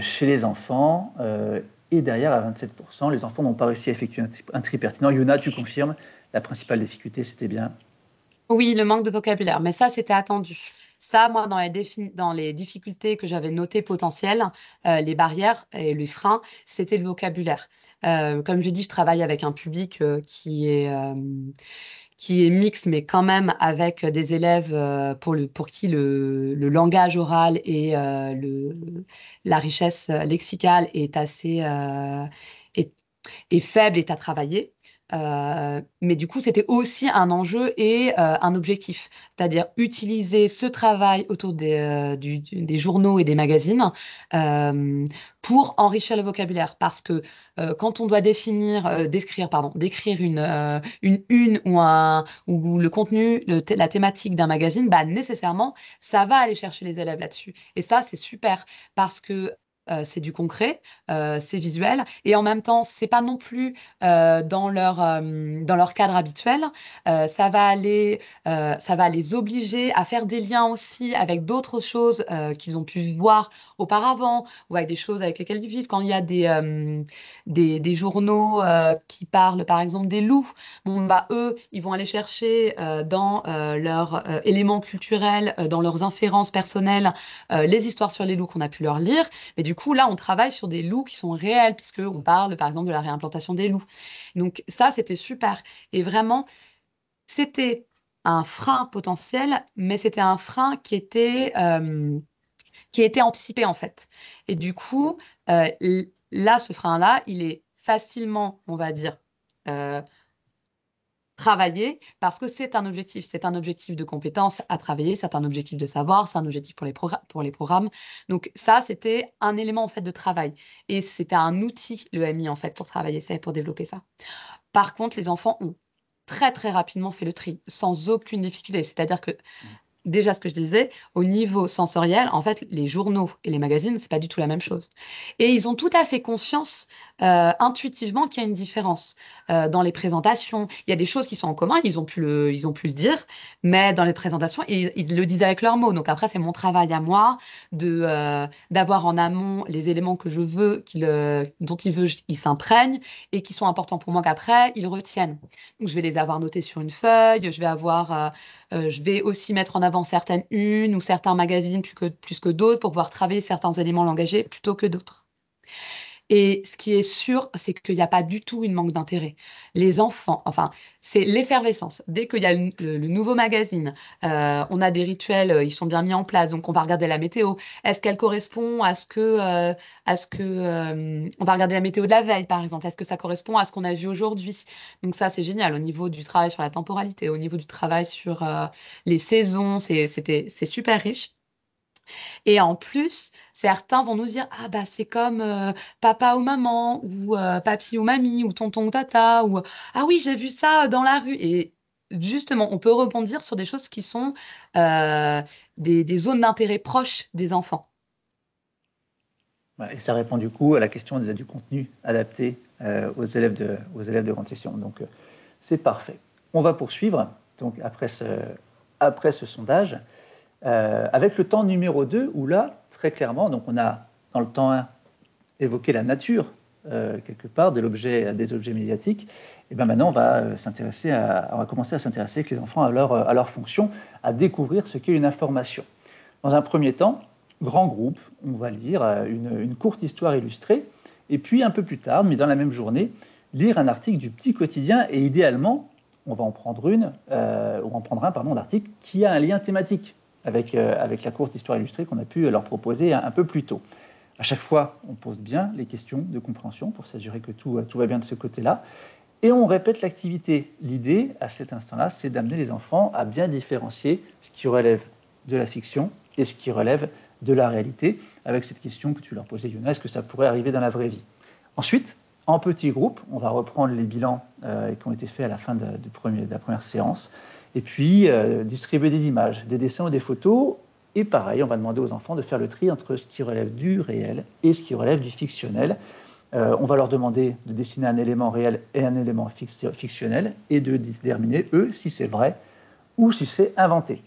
chez les enfants. Et derrière, à 27%, les enfants n'ont pas réussi à effectuer un tri pertinent. Yuna, tu confirmes, la principale difficulté, c'était bien? Oui, le manque de vocabulaire, mais ça, c'était attendu. Ça, moi, dans les difficultés que j'avais notées potentielles, les barrières et les freins, c'était le vocabulaire. Comme je dis, je travaille avec un public qui est mixte, mais quand même avec des élèves pour qui le langage oral et la richesse lexicale est assez est, est faible, est à travailler. Mais du coup, c'était aussi un enjeu et un objectif, c'est-à-dire utiliser ce travail autour des journaux et des magazines pour enrichir le vocabulaire. Parce que quand on doit décrire une ou le contenu, la thématique d'un magazine, bah, nécessairement, ça va aller chercher les élèves là-dessus. Et ça, c'est super parce que c'est du concret, c'est visuel, et en même temps, c'est pas non plus dans leur cadre habituel. Ça va les obliger à faire des liens aussi avec d'autres choses qu'ils ont pu voir auparavant, ou avec des choses avec lesquelles ils vivent. Quand il y a des journaux qui parlent, par exemple, des loups, bon, bah, eux, ils vont aller chercher dans leurs éléments culturels, dans leurs inférences personnelles, les histoires sur les loups qu'on a pu leur lire. Mais du coup, là, on travaille sur des loups qui sont réels, puisqu'on parle, par exemple, de la réimplantation des loups. Donc ça, c'était super. Et vraiment, c'était un frein potentiel, mais c'était un frein qui était anticipé, en fait. Et du coup, là, ce frein-là, il est facilement, on va dire, euh, travailler parce que c'est un objectif. C'est un objectif de compétence à travailler, c'est un objectif de savoir, c'est un objectif pour les programmes. Donc ça, c'était un élément en fait de travail. Et c'était un outil, le MI, en fait, pour travailler ça et pour développer ça. Par contre, les enfants ont très très rapidement fait le tri, sans aucune difficulté. C'est-à-dire que déjà ce que je disais, au niveau sensoriel, en fait, les journaux et les magazines, c'est pas du tout la même chose. Et ils ont tout à fait conscience, intuitivement, qu'il y a une différence dans les présentations. Il y a des choses qui sont en commun, ils ont pu le dire, mais dans les présentations, ils le disent avec leurs mots. Donc après, c'est mon travail à moi d'avoir en amont les éléments que je veux, dont ils s'imprègnent et qui sont importants pour moi qu'après, ils retiennent. Donc je vais les avoir notés sur une feuille, je vais aussi mettre en avant certaines unes ou certains magazines plus que d'autres pour pouvoir travailler certains éléments langagiers plutôt que d'autres. Et ce qui est sûr, c'est qu'il n'y a pas du tout une manque d'intérêt. Les enfants, enfin, c'est l'effervescence. Dès qu'il y a le nouveau magazine, on a des rituels, ils sont bien mis en place, donc on va regarder la météo. Est-ce qu'elle correspond on va regarder la météo de la veille, par exemple. Est-ce que ça correspond à ce qu'on a vu aujourd'hui? Donc ça, c'est génial. Au niveau du travail sur la temporalité, au niveau du travail sur les saisons, c'est super riche. Et en plus, certains vont nous dire, ah bah c'est comme papa ou maman, ou papy ou mamie, ou tonton ou tata, ou ah oui, j'ai vu ça dans la rue. Et justement, on peut rebondir sur des choses qui sont des zones d'intérêt proches des enfants. Et ça répond du coup à la question du contenu adapté aux élèves de grande section. Donc c'est parfait. On va poursuivre donc, après ce sondage. Avec le temps numéro 2, où là, très clairement, donc on a dans le temps 1 évoqué la nature, quelque part, des objets médiatiques, et bien maintenant on va commencer à s'intéresser avec les enfants à leur fonction, à découvrir ce qu'est une information. Dans un premier temps, grand groupe, on va lire une courte histoire illustrée, et puis un peu plus tard, mais dans la même journée, lire un article du petit quotidien, et idéalement, on va en prendre un, d'article qui a un lien thématique avec la courte histoire illustrée qu'on a pu leur proposer un peu plus tôt. À chaque fois, on pose bien les questions de compréhension pour s'assurer que tout va bien de ce côté-là. Et on répète l'activité. L'idée, à cet instant-là, c'est d'amener les enfants à bien différencier ce qui relève de la fiction et ce qui relève de la réalité, avec cette question que tu leur posais, Yuna, est-ce que ça pourrait arriver dans la vraie vie? Ensuite, en petits groupes, on va reprendre les bilans qui ont été faits à la fin de la première séance, et puis distribuer des images, des dessins ou des photos. Et pareil, on va demander aux enfants de faire le tri entre ce qui relève du réel et ce qui relève du fictionnel. On va leur demander de dessiner un élément réel et un élément fictionnel et de déterminer, eux, si c'est vrai ou si c'est inventé.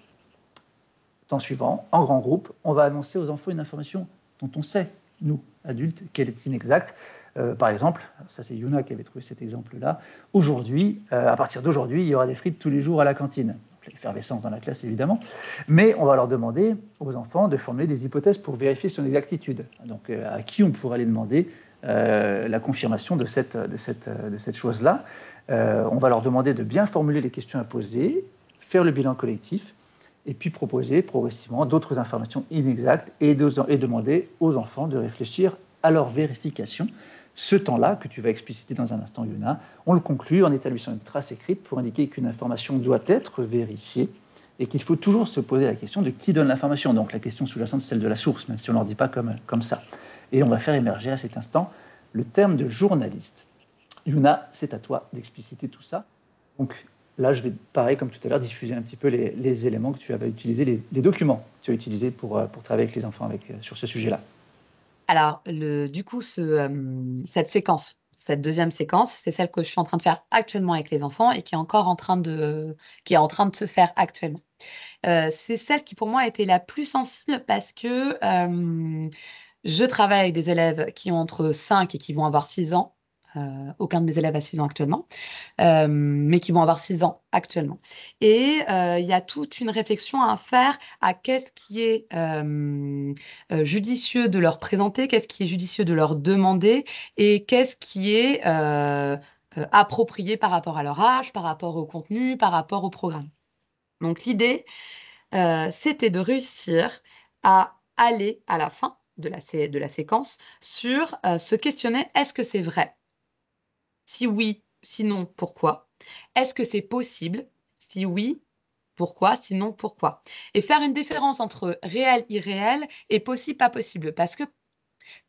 Temps suivant, en grand groupe, on va annoncer aux enfants une information dont on sait, nous, adultes, qu'elle est inexacte. Par exemple, ça c'est Yuna qui avait trouvé cet exemple-là, aujourd'hui, à partir d'aujourd'hui, il y aura des frites tous les jours à la cantine. L'effervescence dans la classe, évidemment. Mais on va leur demander aux enfants de formuler des hypothèses pour vérifier son exactitude. Donc, à qui on pourrait aller demander la confirmation de cette chose-là. On va leur demander de bien formuler les questions à poser, faire le bilan collectif, et puis proposer progressivement d'autres informations inexactes et demander aux enfants de réfléchir à leur vérification. Ce temps-là, que tu vas expliciter dans un instant, Yuna, on le conclut en établissant une trace écrite pour indiquer qu'une information doit être vérifiée et qu'il faut toujours se poser la question de qui donne l'information. Donc la question sous-jacente, c'est celle de la source, même si on ne leur dit pas comme ça. Et on va faire émerger à cet instant le terme de journaliste. Yuna, c'est à toi d'expliciter tout ça. Donc là, je vais, pareil comme tout à l'heure, diffuser un petit peu les éléments que tu avais utilisés, les documents que tu as utilisés pour travailler avec les enfants sur ce sujet-là. Alors, du coup, cette séquence, cette deuxième séquence, c'est celle que je suis en train de faire actuellement avec les enfants et qui est en train de se faire actuellement. C'est celle qui, pour moi, a été la plus sensible parce que je travaille avec des élèves qui ont entre 5 et qui vont avoir 6 ans. Aucun de mes élèves a 6 ans actuellement, mais qui vont avoir 6 ans actuellement. Et il y a toute une réflexion à faire à qu'est-ce qui est judicieux de leur présenter, qu'est-ce qui est judicieux de leur demander et qu'est-ce qui est approprié par rapport à leur âge, par rapport au contenu, par rapport au programme. Donc l'idée, c'était de réussir à aller à la fin de la séquence sur se questionner, est-ce que c'est vrai? Si oui, sinon, pourquoi? Est-ce que c'est possible? Si oui, pourquoi? Sinon, pourquoi? Et faire une différence entre réel, irréel et possible, pas possible. Parce que,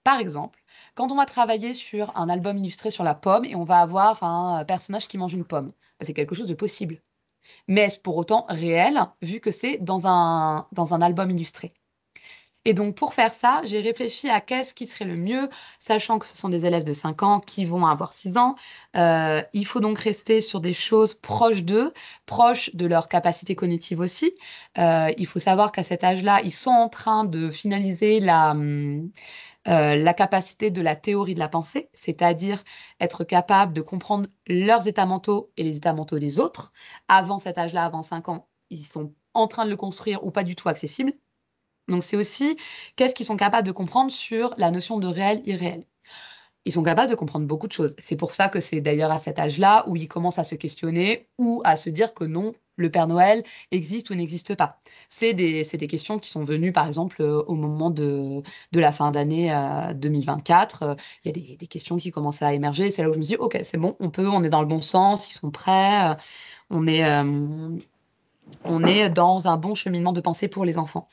par exemple, quand on va travailler sur un album illustré sur la pomme et on va avoir un personnage qui mange une pomme, c'est quelque chose de possible. Mais est-ce pour autant réel, vu que c'est dans un album illustré? Et donc, pour faire ça, j'ai réfléchi à qu'est-ce qui serait le mieux, sachant que ce sont des élèves de 5 ans qui vont avoir 6 ans. Il faut donc rester sur des choses proches d'eux, proches de leur capacité cognitive aussi. Il faut savoir qu'à cet âge-là, ils sont en train de finaliser la capacité de la théorie de la pensée, c'est-à-dire être capable de comprendre leurs états mentaux et les états mentaux des autres. Avant cet âge-là, avant 5 ans, ils sont en train de le construire ou pas du tout accessible. Donc, c'est aussi qu'est-ce qu'ils sont capables de comprendre sur la notion de réel, irréel. Ils sont capables de comprendre beaucoup de choses. C'est pour ça que c'est d'ailleurs à cet âge-là où ils commencent à se questionner ou à se dire que non, le Père Noël existe ou n'existe pas. C'est des questions qui sont venues, par exemple, au moment de la fin d'année 2024. Il y a des questions qui commencent à émerger. C'est là où je me dis, OK, c'est bon, on est dans le bon sens, ils sont prêts, on est dans un bon cheminement de pensée pour les enfants.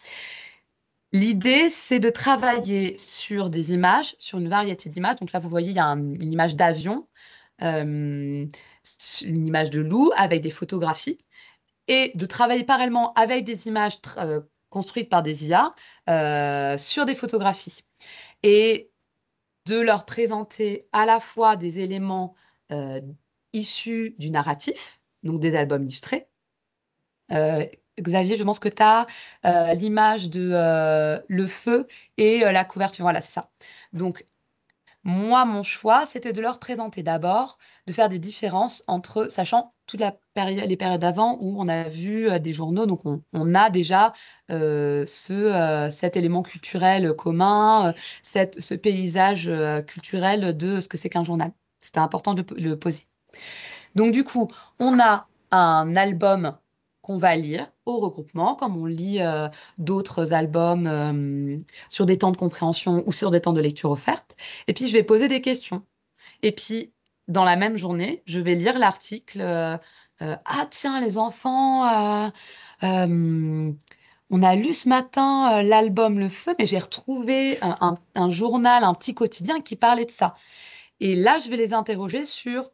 L'idée, c'est de travailler sur des images, sur une variété d'images. Donc là, vous voyez, il y a une image d'avion, une image de loup avec des photographies, et de travailler parallèlement avec des images construites par des IA sur des photographies. Et de leur présenter à la fois des éléments issus du narratif, donc des albums illustrés. Xavier, je pense que tu as l'image de le feu et la couverture. Voilà, c'est ça. Donc, moi, mon choix, c'était de leur présenter d'abord, de faire des différences entre, sachant toute les périodes avant où on a vu des journaux, donc on a déjà cet élément culturel commun, ce paysage culturel de ce que c'est qu'un journal. C'était important de le poser. Donc, du coup, on a un album qu'on va lire au regroupement, comme on lit d'autres albums sur des temps de compréhension ou sur des temps de lecture offertes. Et puis, je vais poser des questions. Et puis, dans la même journée, je vais lire l'article. Ah, tiens, les enfants, euh, on a lu ce matin l'album Le Feu, mais j'ai retrouvé un journal, un petit quotidien qui parlait de ça. Et là, je vais les interroger sur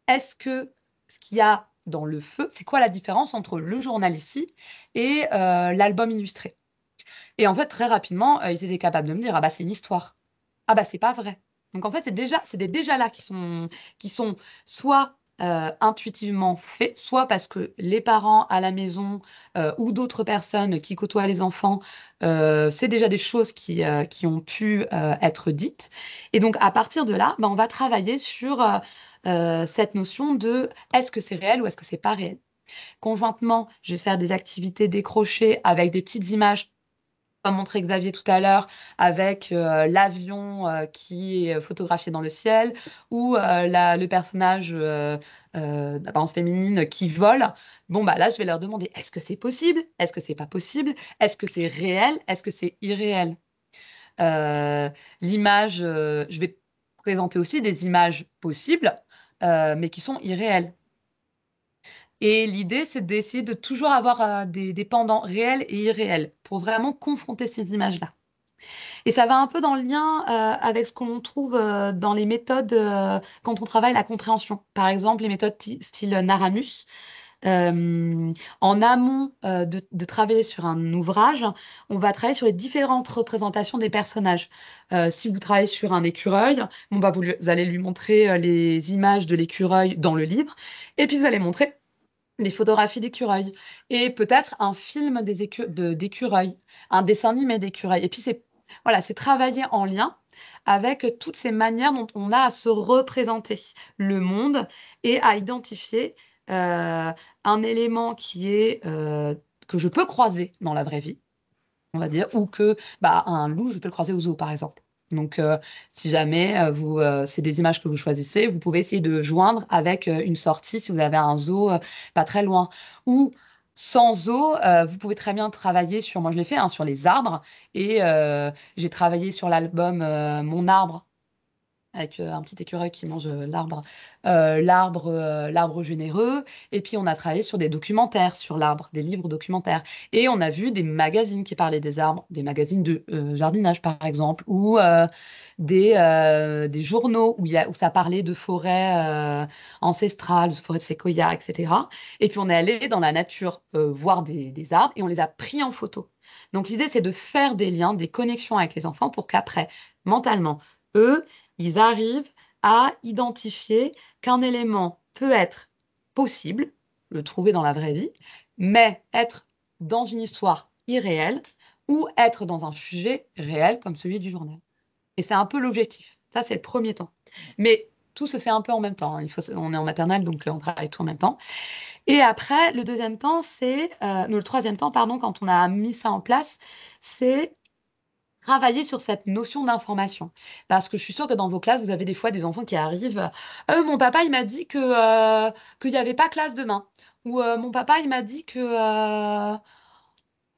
est-ce que ce qu'il y a dans Le Feu, c'est quoi la différence entre le journal ici et l'album illustré? Et en fait, très rapidement, ils étaient capables de me dire, ah bah c'est une histoire. Ah bah c'est pas vrai. Donc en fait, c'est déjà là qui sont soit intuitivement faits, soit parce que les parents à la maison ou d'autres personnes qui côtoient les enfants, c'est déjà des choses qui ont pu être dites. Et donc à partir de là, bah, on va travailler sur cette notion de est-ce que c'est réel ou est-ce que c'est pas réel. Conjointement, je vais faire des activités décrochées avec des petites images comme montrait Xavier tout à l'heure, avec l'avion qui est photographié dans le ciel, ou le personnage d'apparence féminine qui vole. Bon, bah là, je vais leur demander, est-ce que c'est possible? Est-ce que c'est pas possible? Est-ce que c'est réel? Est-ce que c'est irréel? L'image, je vais présenter aussi des images possibles, mais qui sont irréelles. Et l'idée, c'est d'essayer de toujours avoir des pendants réels et irréels pour vraiment confronter ces images-là. Et ça va un peu dans le lien avec ce qu'on trouve dans les méthodes quand on travaille la compréhension. Par exemple, les méthodes style Naramus. En amont de travailler sur un ouvrage, on va travailler sur les différentes représentations des personnages. Si vous travaillez sur un écureuil, bon, bah, vous allez lui montrer les images de l'écureuil dans le livre, et puis vous allez montrer les photographies d'écureuils et peut-être un film d'écureuils, un dessin animé d'écureuils. Et puis c'est travailler en lien avec toutes ces manières dont on a à se représenter le monde et à identifier un élément que je peux croiser dans la vraie vie, on va dire, ou que un loup, je peux le croiser au zoo, par exemple. Donc, si jamais c'est des images que vous choisissez, vous pouvez essayer de joindre avec une sortie si vous avez un zoo pas très loin. Ou sans zoo, vous pouvez très bien travailler sur, moi je l'ai fait, sur les arbres. Et j'ai travaillé sur l'album Mon arbre avec un petit écureuil qui mange l'arbre généreux. Et puis, on a travaillé sur des documentaires sur l'arbre, des livres documentaires. Et on a vu des magazines qui parlaient des arbres, des magazines de jardinage, par exemple, ou des journaux où ça parlait de forêts ancestrales, de forêts de séquoia, etc. Et puis, on est allé dans la nature voir des arbres et on les a pris en photo. Donc, l'idée, c'est de faire des liens, des connexions avec les enfants pour qu'après, mentalement, eux, ils arrivent à identifier qu'un élément peut être possible, le trouver dans la vraie vie, mais être dans une histoire irréelle ou être dans un sujet réel comme celui du journal. Et c'est un peu l'objectif. Ça, c'est le premier temps. Mais tout se fait un peu en même temps. On est en maternelle, donc on travaille tout en même temps. Et après, le troisième temps, pardon, quand on a mis ça en place, c'est travailler sur cette notion d'information. Parce que je suis sûre que dans vos classes, vous avez des fois des enfants qui arrivent. Mon papa, il m'a dit qu'il n'y avait pas classe demain. Ou mon papa, il m'a dit que.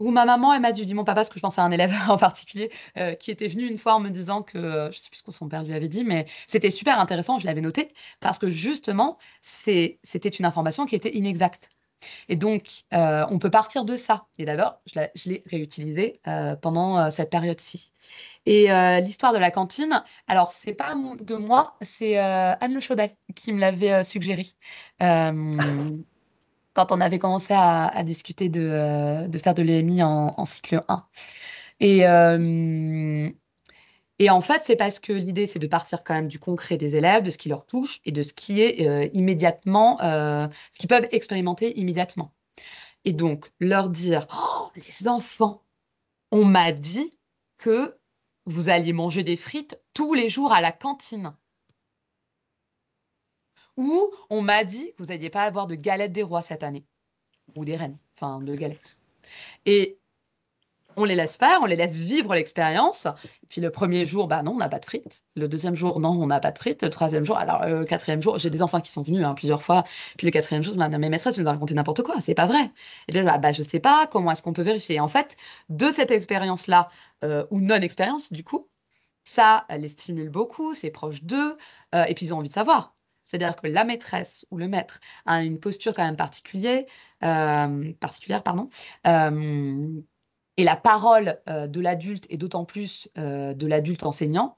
Ou ma maman, elle m'a dit, je dis mon papa, parce que je pense à un élève en particulier qui était venu une fois en me disant que, je ne sais plus ce que son père lui avait dit, mais c'était super intéressant, je l'avais noté, parce que justement, c'était une information qui était inexacte. Et donc, on peut partir de ça. Et d'abord, je l'ai réutilisé pendant cette période-ci. Et l'histoire de la cantine, alors, c'est pas de moi, c'est Anne Le Chaudel qui me l'avait suggéré. Euh, Quand on avait commencé à discuter de faire de l'EMI en cycle 1. Et, euh, et en fait, c'est parce que l'idée, c'est de partir quand même du concret des élèves, de ce qui leur touche et de ce qui est immédiatement, ce qu'ils peuvent expérimenter immédiatement. Et donc, leur dire, oh, les enfants, on m'a dit que vous alliez manger des frites tous les jours à la cantine. Ou on m'a dit que vous n'alliez pas avoir de galettes des rois cette année. Ou des reines, enfin de galettes. Et on les laisse faire, on les laisse vivre l'expérience. Et puis le premier jour, non, on n'a pas de frites. Le deuxième jour, non, on n'a pas de frites. Le troisième jour, alors le quatrième jour, j'ai des enfants qui sont venus plusieurs fois. Puis le quatrième jour, mes maîtresses, ils nous ont raconté n'importe quoi, c'est pas vrai. Et là, je sais pas, comment est-ce qu'on peut vérifier? Et en fait, de cette expérience-là, ou non-expérience, du coup, ça les stimule beaucoup, c'est proche d'eux, et puis ils ont envie de savoir. C'est-à-dire que la maîtresse ou le maître a une posture quand même particulière, pardon. Et la parole de l'adulte, et d'autant plus de l'adulte enseignant,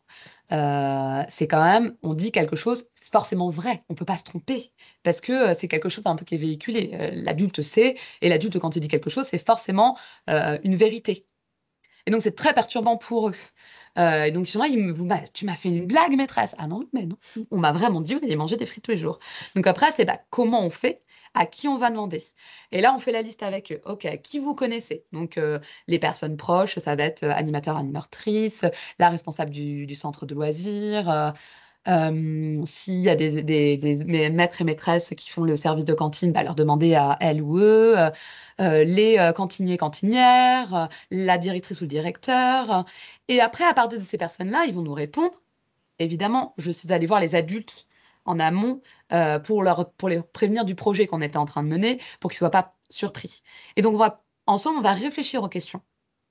c'est quand même, on dit quelque chose, c'est forcément vrai, on ne peut pas se tromper, parce que c'est quelque chose un peu qui est véhiculé. L'adulte sait, et l'adulte, quand il dit quelque chose, c'est forcément une vérité. Et donc, c'est très perturbant pour eux. Et donc, souvent, tu m'as fait une blague, maîtresse. Ah non, mais non. On m'a vraiment dit, vous allez manger des frites tous les jours. Donc après, c'est comment on fait, à qui on va demander. Et là, on fait la liste avec eux. OK, qui vous connaissez? Donc, les personnes proches, ça va être animateur, animatrice, la responsable du centre de loisirs. S'il y a des maîtres et maîtresses qui font le service de cantine, leur demander à elles ou eux, les cantiniers, cantinières, la directrice ou le directeur. Et après, à partir de ces personnes-là, ils vont nous répondre. Évidemment, je suis allée voir les adultes en amont pour les prévenir du projet qu'on était en train de mener, pour qu'ils ne soient pas surpris. Et donc, ensemble, on va réfléchir aux questions.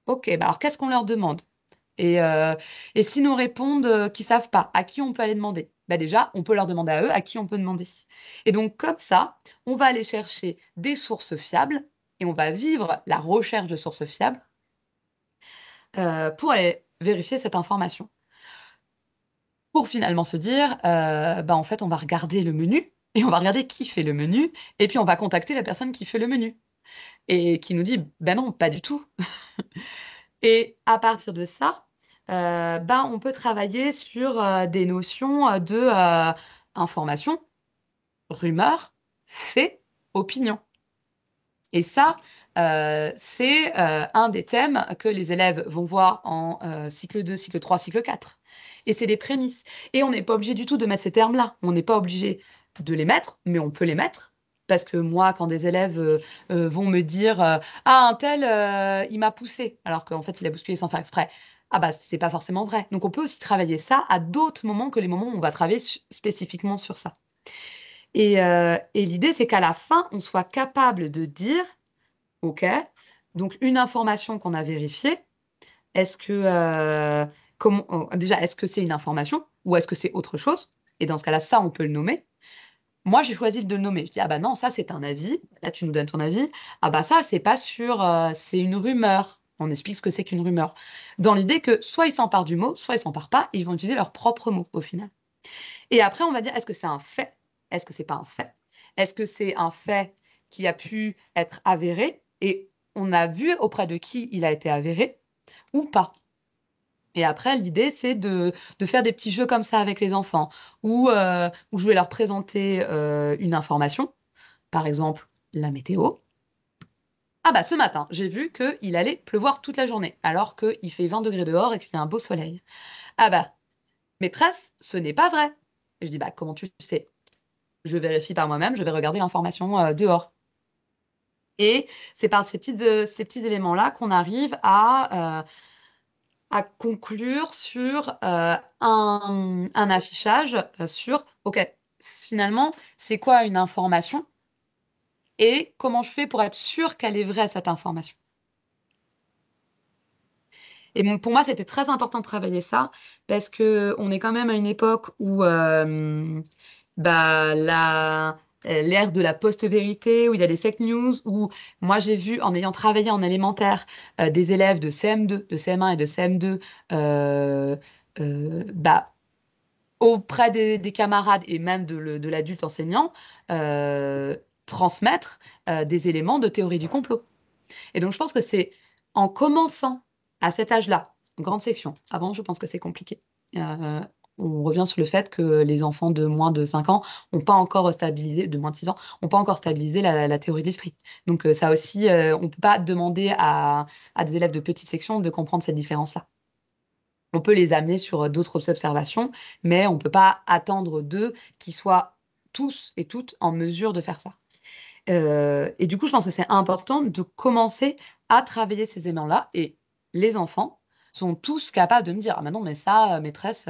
OK, alors qu'est-ce qu'on leur demande? Et s'ils nous répondent qu'ils ne savent pas, à qui on peut aller demander? Déjà, on peut leur demander à eux, à qui on peut demander. Et donc, comme ça, on va aller chercher des sources fiables et on va vivre la recherche de sources fiables pour aller vérifier cette information. Pour finalement se dire, en fait, on va regarder le menu et on va regarder qui fait le menu et puis on va contacter la personne qui fait le menu et qui nous dit, non, pas du tout. Et à partir de ça, on peut travailler sur des notions de information, rumeur, fait, opinion. Et ça, c'est un des thèmes que les élèves vont voir en cycle 2, cycle 3, cycle 4. Et c'est des prémices. Et on n'est pas obligé du tout de mettre ces termes-là. On n'est pas obligé de les mettre, mais on peut les mettre. Parce que moi, quand des élèves vont me dire ah, un tel, il m'a poussé, alors qu'en fait, il a bousculé sans faire exprès. Ah c'est pas forcément vrai. Donc, on peut aussi travailler ça à d'autres moments que les moments où on va travailler spécifiquement sur ça. Et l'idée, c'est qu'à la fin, on soit capable de dire, OK, donc une information qu'on a vérifiée, est-ce que, déjà, est-ce que c'est une information ou est-ce que c'est autre chose? Et dans ce cas-là, ça, on peut le nommer. Moi, j'ai choisi de le nommer. Je dis, non, ça, c'est un avis. Là, tu nous donnes ton avis. Ça, c'est pas sûr, c'est une rumeur. On explique ce que c'est qu'une rumeur. Dans l'idée que soit ils s'emparent du mot, soit ils s'emparent pas, et ils vont utiliser leur propre mot au final. Et après, on va dire, est-ce que c'est un fait? Est-ce que c'est pas un fait? Est-ce que c'est un fait qui a pu être avéré et on a vu auprès de qui il a été avéré ou pas? Et après, l'idée, c'est de faire des petits jeux comme ça avec les enfants, où je vais leur présenter une information, par exemple la météo. Ce matin, j'ai vu qu'il allait pleuvoir toute la journée, alors qu'il fait 20 degrés dehors et qu'il y a un beau soleil. Maîtresse, ce n'est pas vrai. Et je dis, comment tu sais? Je vérifie par moi-même, je vais regarder l'information dehors. Et c'est par ces petits éléments-là qu'on arrive à conclure sur un affichage sur, OK, finalement, c'est quoi une information et comment je fais pour être sûre qu'elle est vraie, cette information. Et bon, pour moi, c'était très important de travailler ça parce qu'on est quand même à une époque où l'ère de la post-vérité, où il y a des fake news, où moi j'ai vu, en ayant travaillé en élémentaire, des élèves de CM2, de CM1 et de CM2, auprès des camarades et même de l'adulte enseignant, transmettre des éléments de théorie du complot. Et donc je pense que c'est en commençant à cet âge-là, grande section, avant je pense que c'est compliqué. On revient sur le fait que les enfants de moins de 5 ans n'ont pas encore stabilisé, de moins de 6 ans, n'ont pas encore stabilisé la théorie de l'esprit. Donc ça aussi, on ne peut pas demander à des élèves de petite section de comprendre cette différence-là. On peut les amener sur d'autres observations, mais on ne peut pas attendre d'eux qu'ils soient tous et toutes en mesure de faire ça. Et du coup, je pense que c'est important de commencer à travailler ces éléments-là. Et les enfants sont tous capables de me dire, ah mais non, mais ça, maîtresse,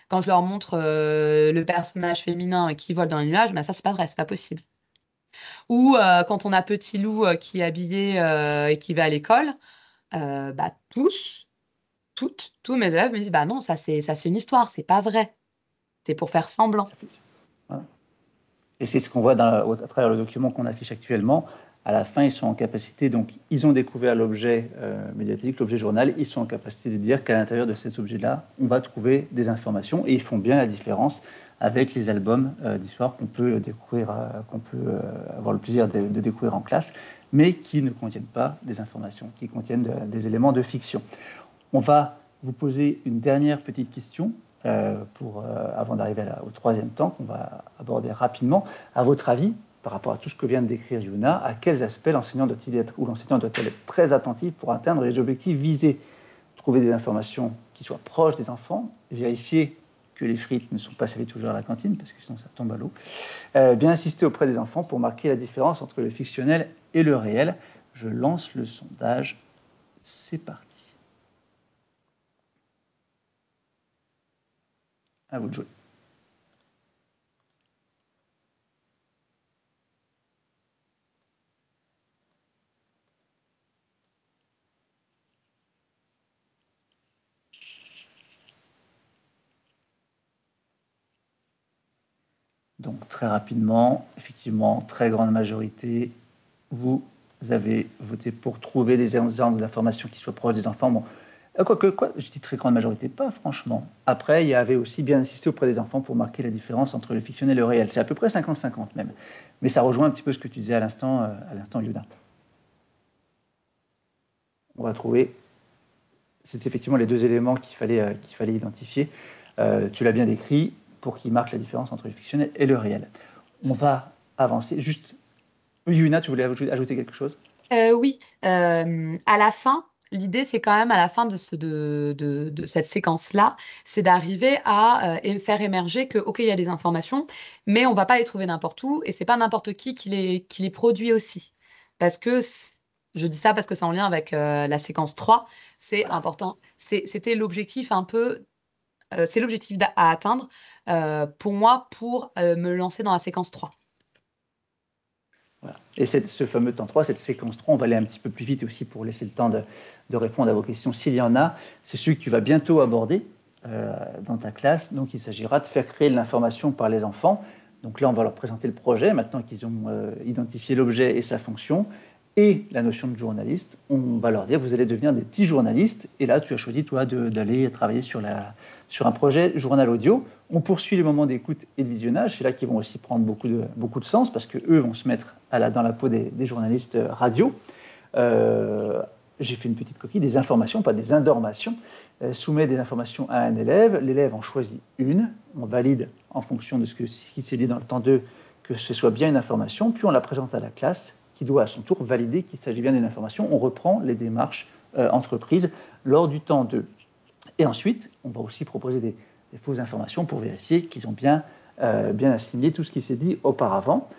quand je leur montre le personnage féminin qui vole dans les nuages, ça, c'est pas vrai, c'est pas possible. Ou quand on a Petit Loup qui est habillé et qui va à l'école, tous mes élèves me disent, bah non, ça c'est une histoire, c'est pas vrai. C'est pour faire semblant. Voilà. Et c'est ce qu'on voit à travers le document qu'on affiche actuellement. À la fin, ils sont en capacité, donc ils ont découvert l'objet médiatique, l'objet journal, ils sont en capacité de dire qu'à l'intérieur de cet objet-là, on va trouver des informations, et ils font bien la différence avec les albums d'histoire qu'on peut découvrir, qu'on peut avoir le plaisir de découvrir en classe, mais qui ne contiennent pas des informations, qui contiennent des éléments de fiction. On va vous poser une dernière petite question avant d'arriver au troisième temps qu'on va aborder rapidement. À votre avis, par rapport à tout ce que vient de décrire Yuna, à quels aspects l'enseignant doit-il être ou l'enseignant doit-elle être très attentif pour atteindre les objectifs visés? Trouver des informations qui soient proches des enfants, vérifier que les frites ne sont pas servis toujours à la cantine, parce que sinon ça tombe à l'eau. Bien insister auprès des enfants pour marquer la différence entre le fictionnel et le réel. Je lance le sondage. C'est parti. À vous de jouer. Donc très rapidement, effectivement, très grande majorité, vous avez voté pour trouver des exemples d'informations qui soient proches des enfants. Bon, je dis très grande majorité, pas franchement. Après, il y avait aussi bien insisté auprès des enfants pour marquer la différence entre le fictionnel et le réel. C'est à peu près 50-50 même. Mais ça rejoint un petit peu ce que tu disais à l'instant, Yuda. On va trouver, c'est effectivement les deux éléments qu'il fallait identifier. Tu l'as bien décrit, pour qu'ils marquent la différence entre le fictionnel et le réel. On va avancer. Juste, Yuna, tu voulais ajouter quelque chose? Oui, à la fin, l'idée, c'est quand même à la fin de cette séquence-là, c'est d'arriver à faire émerger que, OK, il y a des informations, mais on va pas les trouver n'importe où, et c'est pas n'importe qui les produit aussi. Parce que, je dis ça parce que c'est en lien avec la séquence 3, c'est important. C'était l'objectif un peu, c'est l'objectif à atteindre pour moi pour me lancer dans la séquence 3. Voilà. Et ce fameux temps 3, cette séquence 3, on va aller un petit peu plus vite aussi pour laisser le temps de répondre à vos questions s'il y en a. C'est celui que tu vas bientôt aborder dans ta classe. Donc, il s'agira de faire créer de l'information par les enfants. Donc là, on va leur présenter le projet, maintenant qu'ils ont identifié l'objet et sa fonction, et la notion de journaliste. On va leur dire, vous allez devenir des petits journalistes. Et là, tu as choisi, toi, d'aller travailler sur un projet journal audio. On poursuit les moments d'écoute et de visionnage. C'est là qu'ils vont aussi prendre beaucoup de sens, parce qu'eux vont se mettre dans la peau des journalistes radio. J'ai fait une petite coquille, des informations, pas des informations. Soumet des informations à un élève. L'élève en choisit une. On valide en fonction de ce qui s'est dit dans le temps 2 que ce soit bien une information. Puis on la présente à la classe, qui doit à son tour valider qu'il s'agit bien d'une information. On reprend les démarches entreprises lors du temps 2. Et ensuite, on va aussi proposer des fausses informations pour vérifier qu'ils ont bien assimilé tout ce qui s'est dit auparavant.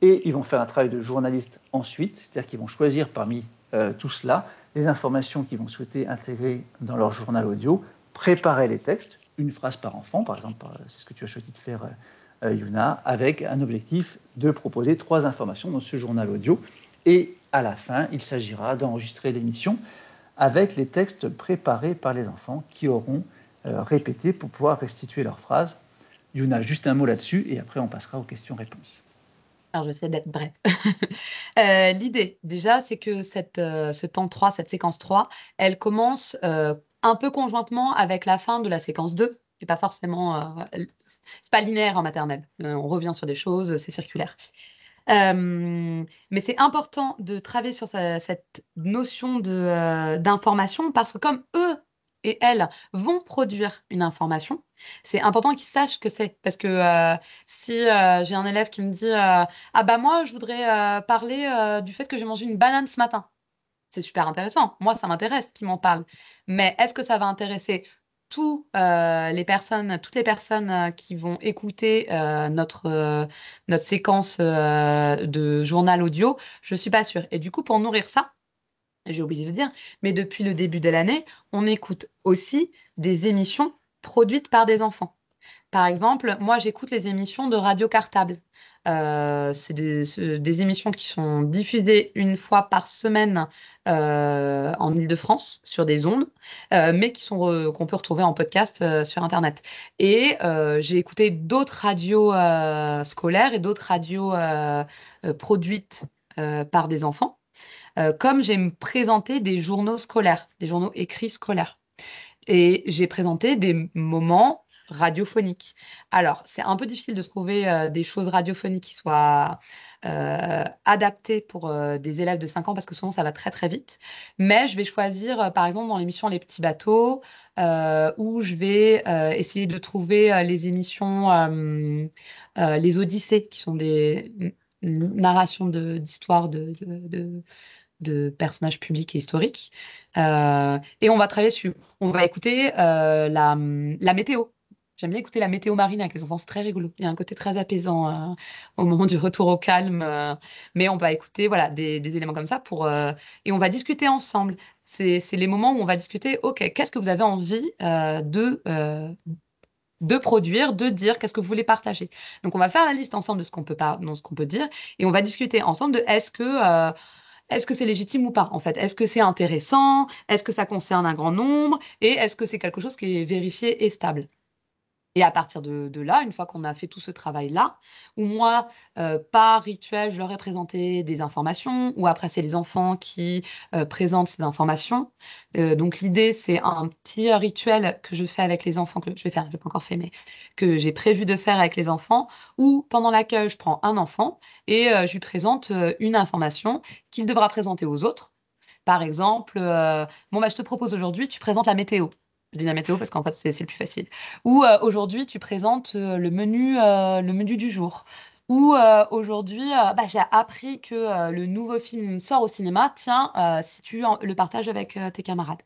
Et ils vont faire un travail de journaliste ensuite, c'est-à-dire qu'ils vont choisir parmi tout cela les informations qu'ils vont souhaiter intégrer dans leur journal audio, préparer les textes, une phrase par enfant, par exemple, c'est ce que tu as choisi de faire, Yuna, avec un objectif de proposer 3 informations dans ce journal audio. Et à la fin, il s'agira d'enregistrer l'émission avec les textes préparés par les enfants qui auront répété pour pouvoir restituer leurs phrases. Yuna, juste un mot là-dessus, et après on passera aux questions-réponses. Alors, j'essaie d'être bref. L'idée, déjà, c'est que ce temps 3, cette séquence 3, elle commence un peu conjointement avec la fin de la séquence 2. C'est pas forcément... c'est pas linéaire en maternelle. On revient sur des choses, c'est circulaire. Mais c'est important de travailler sur cette notion d'information parce que comme eux et elles vont produire une information, c'est important qu'ils sachent ce que c'est. Parce que si j'ai un élève qui me dit ah bah moi je voudrais parler du fait que j'ai mangé une banane ce matin, c'est super intéressant. Moi ça m'intéresse qu'il m'en parle. Mais est-ce que ça va intéresser toutes les personnes qui vont écouter notre séquence de journal audio? Je suis pas sûre. Et du coup, pour nourrir ça, j'ai oublié de dire, mais depuis le début de l'année, on écoute aussi des émissions produites par des enfants. Par exemple, moi, j'écoute les émissions de Radio Cartable. C'est des émissions qui sont diffusées une fois par semaine en Île-de-France sur des ondes, mais qu'on peut retrouver en podcast sur Internet. Et j'ai écouté d'autres radios scolaires et d'autres radios produites par des enfants, comme j'ai présenté des journaux scolaires, des journaux écrits scolaires. Et j'ai présenté des moments radiophoniques. Alors, c'est un peu difficile de trouver des choses radiophoniques qui soient adaptées pour des élèves de 5 ans parce que souvent ça va très très vite. Mais je vais choisir, par exemple, dans l'émission Les Petits Bateaux, où je vais essayer de trouver les émissions Les Odyssées, qui sont des narrations d'histoires de personnages publics et historiques. Et on va travailler sur, on va écouter la météo. J'aime bien écouter la météo marine avec les enfants, c'est très rigolo. Il y a un côté très apaisant au moment du retour au calme. Mais on va écouter voilà, des éléments comme ça et on va discuter ensemble. C'est les moments où on va discuter, OK, qu'est-ce que vous avez envie de produire, de dire, qu'est-ce que vous voulez partager. Donc, on va faire la liste ensemble de ce qu'on peut, ce qu'on peut dire et on va discuter ensemble de est-ce que c'est légitime ou pas, en fait? Est-ce que c'est intéressant? Est-ce que ça concerne un grand nombre? Et est-ce que c'est quelque chose qui est vérifié et stable? Et à partir de là, une fois qu'on a fait tout ce travail-là, où moi, par rituel, je leur ai présenté des informations, ou après, c'est les enfants qui présentent ces informations. Donc, l'idée, c'est un petit rituel que je fais avec les enfants, que je vais faire, je l'ai pas encore fait, mais que j'ai prévu de faire avec les enfants, où pendant l'accueil, je prends un enfant et je lui présente une information qu'il devra présenter aux autres. Par exemple, bon, bah, je te propose aujourd'hui, tu présentes la météo. Je dis la météo parce qu'en fait, c'est le plus facile. Ou aujourd'hui, tu présentes le menu du jour. Ou aujourd'hui, bah, j'ai appris que le nouveau film sort au cinéma. Tiens, si tu le partages avec tes camarades.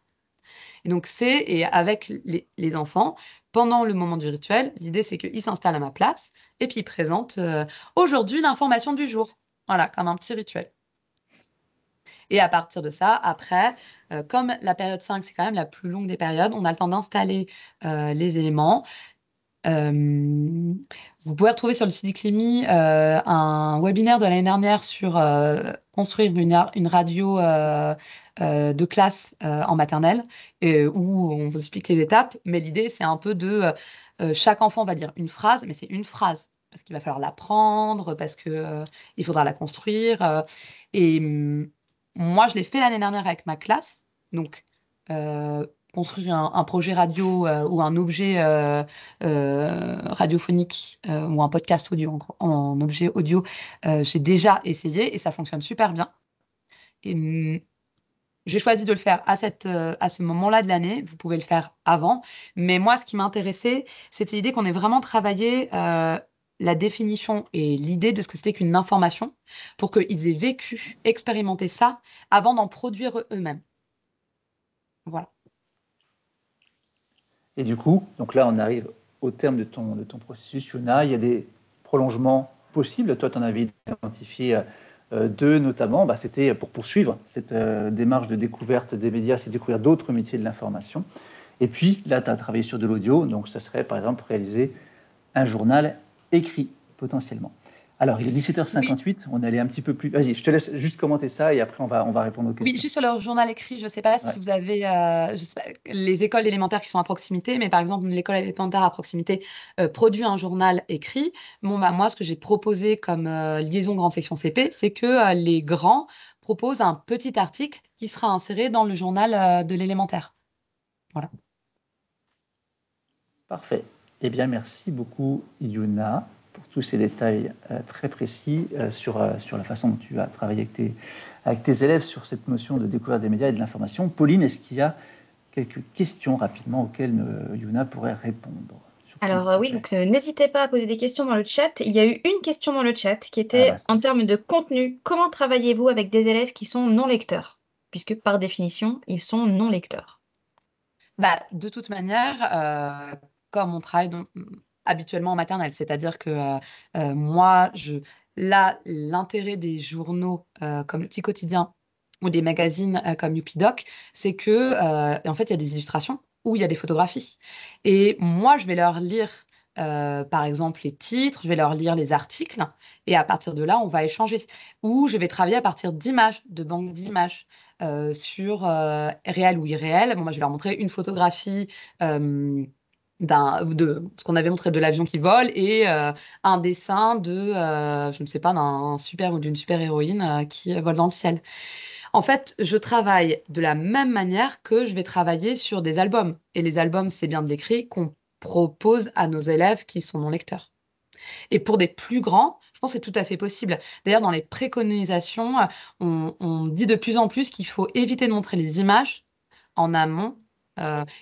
Et donc, et avec les enfants, pendant le moment du rituel, l'idée, c'est qu'ils s'installent à ma place et puis ils présentent aujourd'hui l'information du jour. Voilà, comme un petit rituel. Et à partir de ça, après, comme la période 5, c'est quand même la plus longue des périodes, on a le temps d'installer les éléments. Vous pouvez retrouver sur le site du CLIMI un webinaire de l'année dernière sur construire une radio de classe en maternelle, où on vous explique les étapes. Mais l'idée, c'est un peu de chaque enfant va dire une phrase, mais c'est une phrase. Parce qu'il va falloir l'apprendre, parce que il faudra la construire. Et moi, je l'ai fait l'année dernière avec ma classe. Donc, construire un projet radio ou un objet radiophonique ou un podcast audio, en objet audio, j'ai déjà essayé et ça fonctionne super bien. Et j'ai choisi de le faire à ce moment-là de l'année. Vous pouvez le faire avant. Mais moi, ce qui m'intéressait, c'était l'idée qu'on ait vraiment travaillé la définition et l'idée de ce que c'était qu'une information pour qu'ils aient vécu, expérimenté ça avant d'en produire eux-mêmes. Voilà. Et du coup, donc là, on arrive au terme de ton processus, Yuna. Il y a des prolongements possibles. Toi, tu en avais identifié deux notamment. Bah, c'était pour poursuivre cette démarche de découverte des médias, c'est découvrir d'autres métiers de l'information. Et puis, là, tu as travaillé sur de l'audio. Donc, ça serait, par exemple, réaliser un journal écrit, potentiellement. Alors, il est 17h58, oui. On allait un petit peu plus... Vas-y, je te laisse juste commenter ça et après, on va répondre aux questions. Oui, juste sur le journal écrit, je ne sais pas si vous avez je sais pas, les écoles élémentaires qui sont à proximité, mais par exemple, l'école élémentaire à proximité produit un journal écrit. Bon, bah, moi, ce que j'ai proposé comme liaison grande section CP, c'est que les grands proposent un petit article qui sera inséré dans le journal de l'élémentaire. Voilà. Parfait. Eh bien, merci beaucoup, Yuna, pour tous ces détails très précis sur la façon dont tu as travaillé avec tes élèves sur cette notion de découverte des médias et de l'information. Pauline, est-ce qu'il y a quelques questions rapidement auxquelles Yuna pourrait répondre? Alors oui, donc n'hésitez pas à poser des questions dans le chat. Il y a eu une question dans le chat qui était en termes de contenu. Comment travaillez-vous avec des élèves qui sont non lecteurs? Puisque par définition, ils sont non lecteurs. Bah, de toute manière, comme on travaille habituellement en maternelle, c'est-à-dire que moi, l'intérêt des journaux comme le petit quotidien ou des magazines comme Youpidoc, c'est que, en fait, il y a des illustrations où il y a des photographies. Et moi, je vais leur lire, par exemple, les titres, je vais leur lire les articles, et à partir de là, on va échanger. Ou je vais travailler à partir d'images, de banques d'images, sur réel ou irréel. Bon, moi, je vais leur montrer une photographie. De ce qu'on avait montré de l'avion qui vole et un dessin de, je ne sais pas, d'un super ou d'une super héroïne qui vole dans le ciel. En fait, je travaille de la même manière que je vais travailler sur des albums. Et les albums, c'est bien de l'écrit qu'on propose à nos élèves qui sont non lecteurs. Et pour des plus grands, je pense que c'est tout à fait possible. D'ailleurs, dans les préconisations, on dit de plus en plus qu'il faut éviter de montrer les images en amont,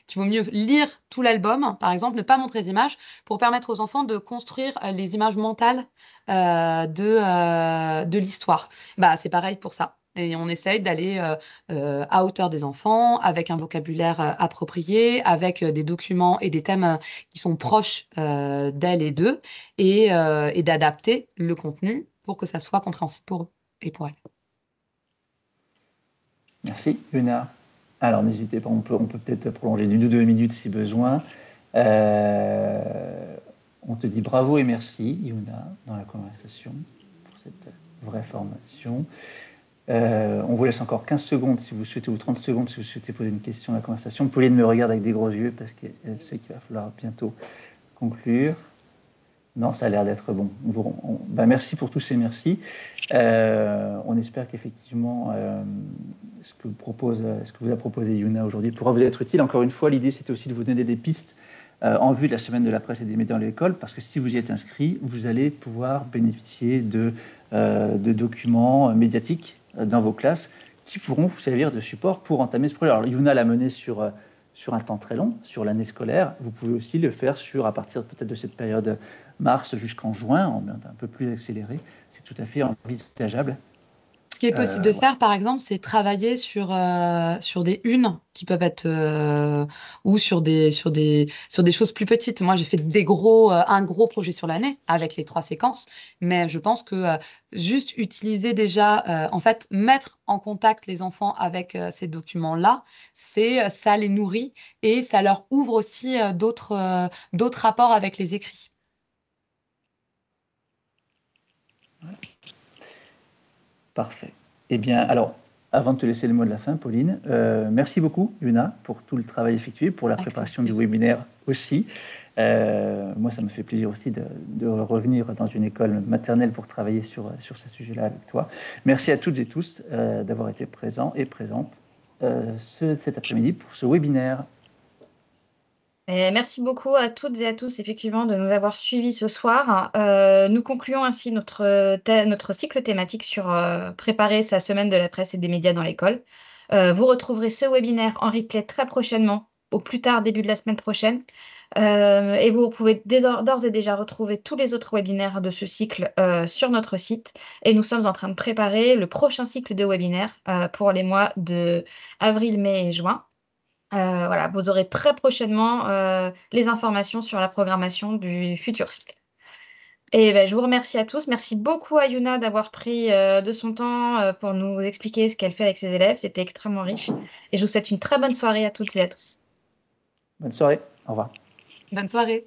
qu'il vaut mieux lire tout l'album, par exemple, ne pas montrer les images, pour permettre aux enfants de construire les images mentales de l'histoire. Bah, c'est pareil pour ça. Et on essaye d'aller à hauteur des enfants, avec un vocabulaire approprié, avec des documents et des thèmes qui sont proches d'elles et d'eux, et d'adapter le contenu pour que ça soit compréhensible pour eux et pour elles. Merci, Yuna. Alors, n'hésitez pas, on peut peut-être prolonger d'une ou deux minutes si besoin. On te dit bravo et merci, Yuna, dans la conversation, pour cette vraie formation. On vous laisse encore 15 secondes si vous souhaitez, ou 30 secondes si vous souhaitez poser une question à la conversation. Pauline me regarde avec des gros yeux parce qu'elle sait qu'il va falloir bientôt conclure. Non, ça a l'air d'être bon. Merci pour tous ces merci. On espère qu'effectivement, ce que vous a proposé Yuna aujourd'hui pourra vous être utile. Encore une fois, l'idée, c'était aussi de vous donner des pistes en vue de la semaine de la presse et des médias dans l'école, parce que si vous y êtes inscrit, vous allez pouvoir bénéficier de documents médiatiques dans vos classes qui pourront vous servir de support pour entamer ce projet. Alors, Yuna l'a mené sur un temps très long, sur l'année scolaire. Vous pouvez aussi le faire à partir peut-être de cette période mars jusqu'en juin, un peu plus accéléré. C'est tout à fait envisageable. Ce qui est possible de faire, par exemple, c'est travailler sur des unes qui peuvent être ou sur des choses plus petites. Moi, j'ai fait un gros projet sur l'année avec les 3 séquences, mais je pense que juste utiliser déjà, en fait, mettre en contact les enfants avec ces documents-là, ça les nourrit et ça leur ouvre aussi d'autres rapports avec les écrits. Parfait. Eh bien, alors, avant de te laisser le mot de la fin, Pauline, merci beaucoup, Yuna, pour tout le travail effectué, pour la préparation du webinaire aussi. Moi, ça me fait plaisir aussi de revenir dans une école maternelle pour travailler sur ce sujet-là avec toi. Merci à toutes et tous d'avoir été présents et présentes cet après-midi pour ce webinaire. Et merci beaucoup à toutes et à tous, effectivement, de nous avoir suivis ce soir. Nous concluons ainsi notre cycle thématique sur préparer sa semaine de la presse et des médias dans l'école. Vous retrouverez ce webinaire en replay très prochainement, au plus tard début de la semaine prochaine. Et vous pouvez d'ores et déjà retrouver tous les autres webinaires de ce cycle sur notre site. Et nous sommes en train de préparer le prochain cycle de webinaires pour les mois de avril, mai et juin. Voilà, vous aurez très prochainement les informations sur la programmation du futur cycle. Et ben, je vous remercie à tous. Merci beaucoup à Yuna d'avoir pris de son temps pour nous expliquer ce qu'elle fait avec ses élèves. C'était extrêmement riche. Et je vous souhaite une très bonne soirée à toutes et à tous. Bonne soirée. Au revoir. Bonne soirée.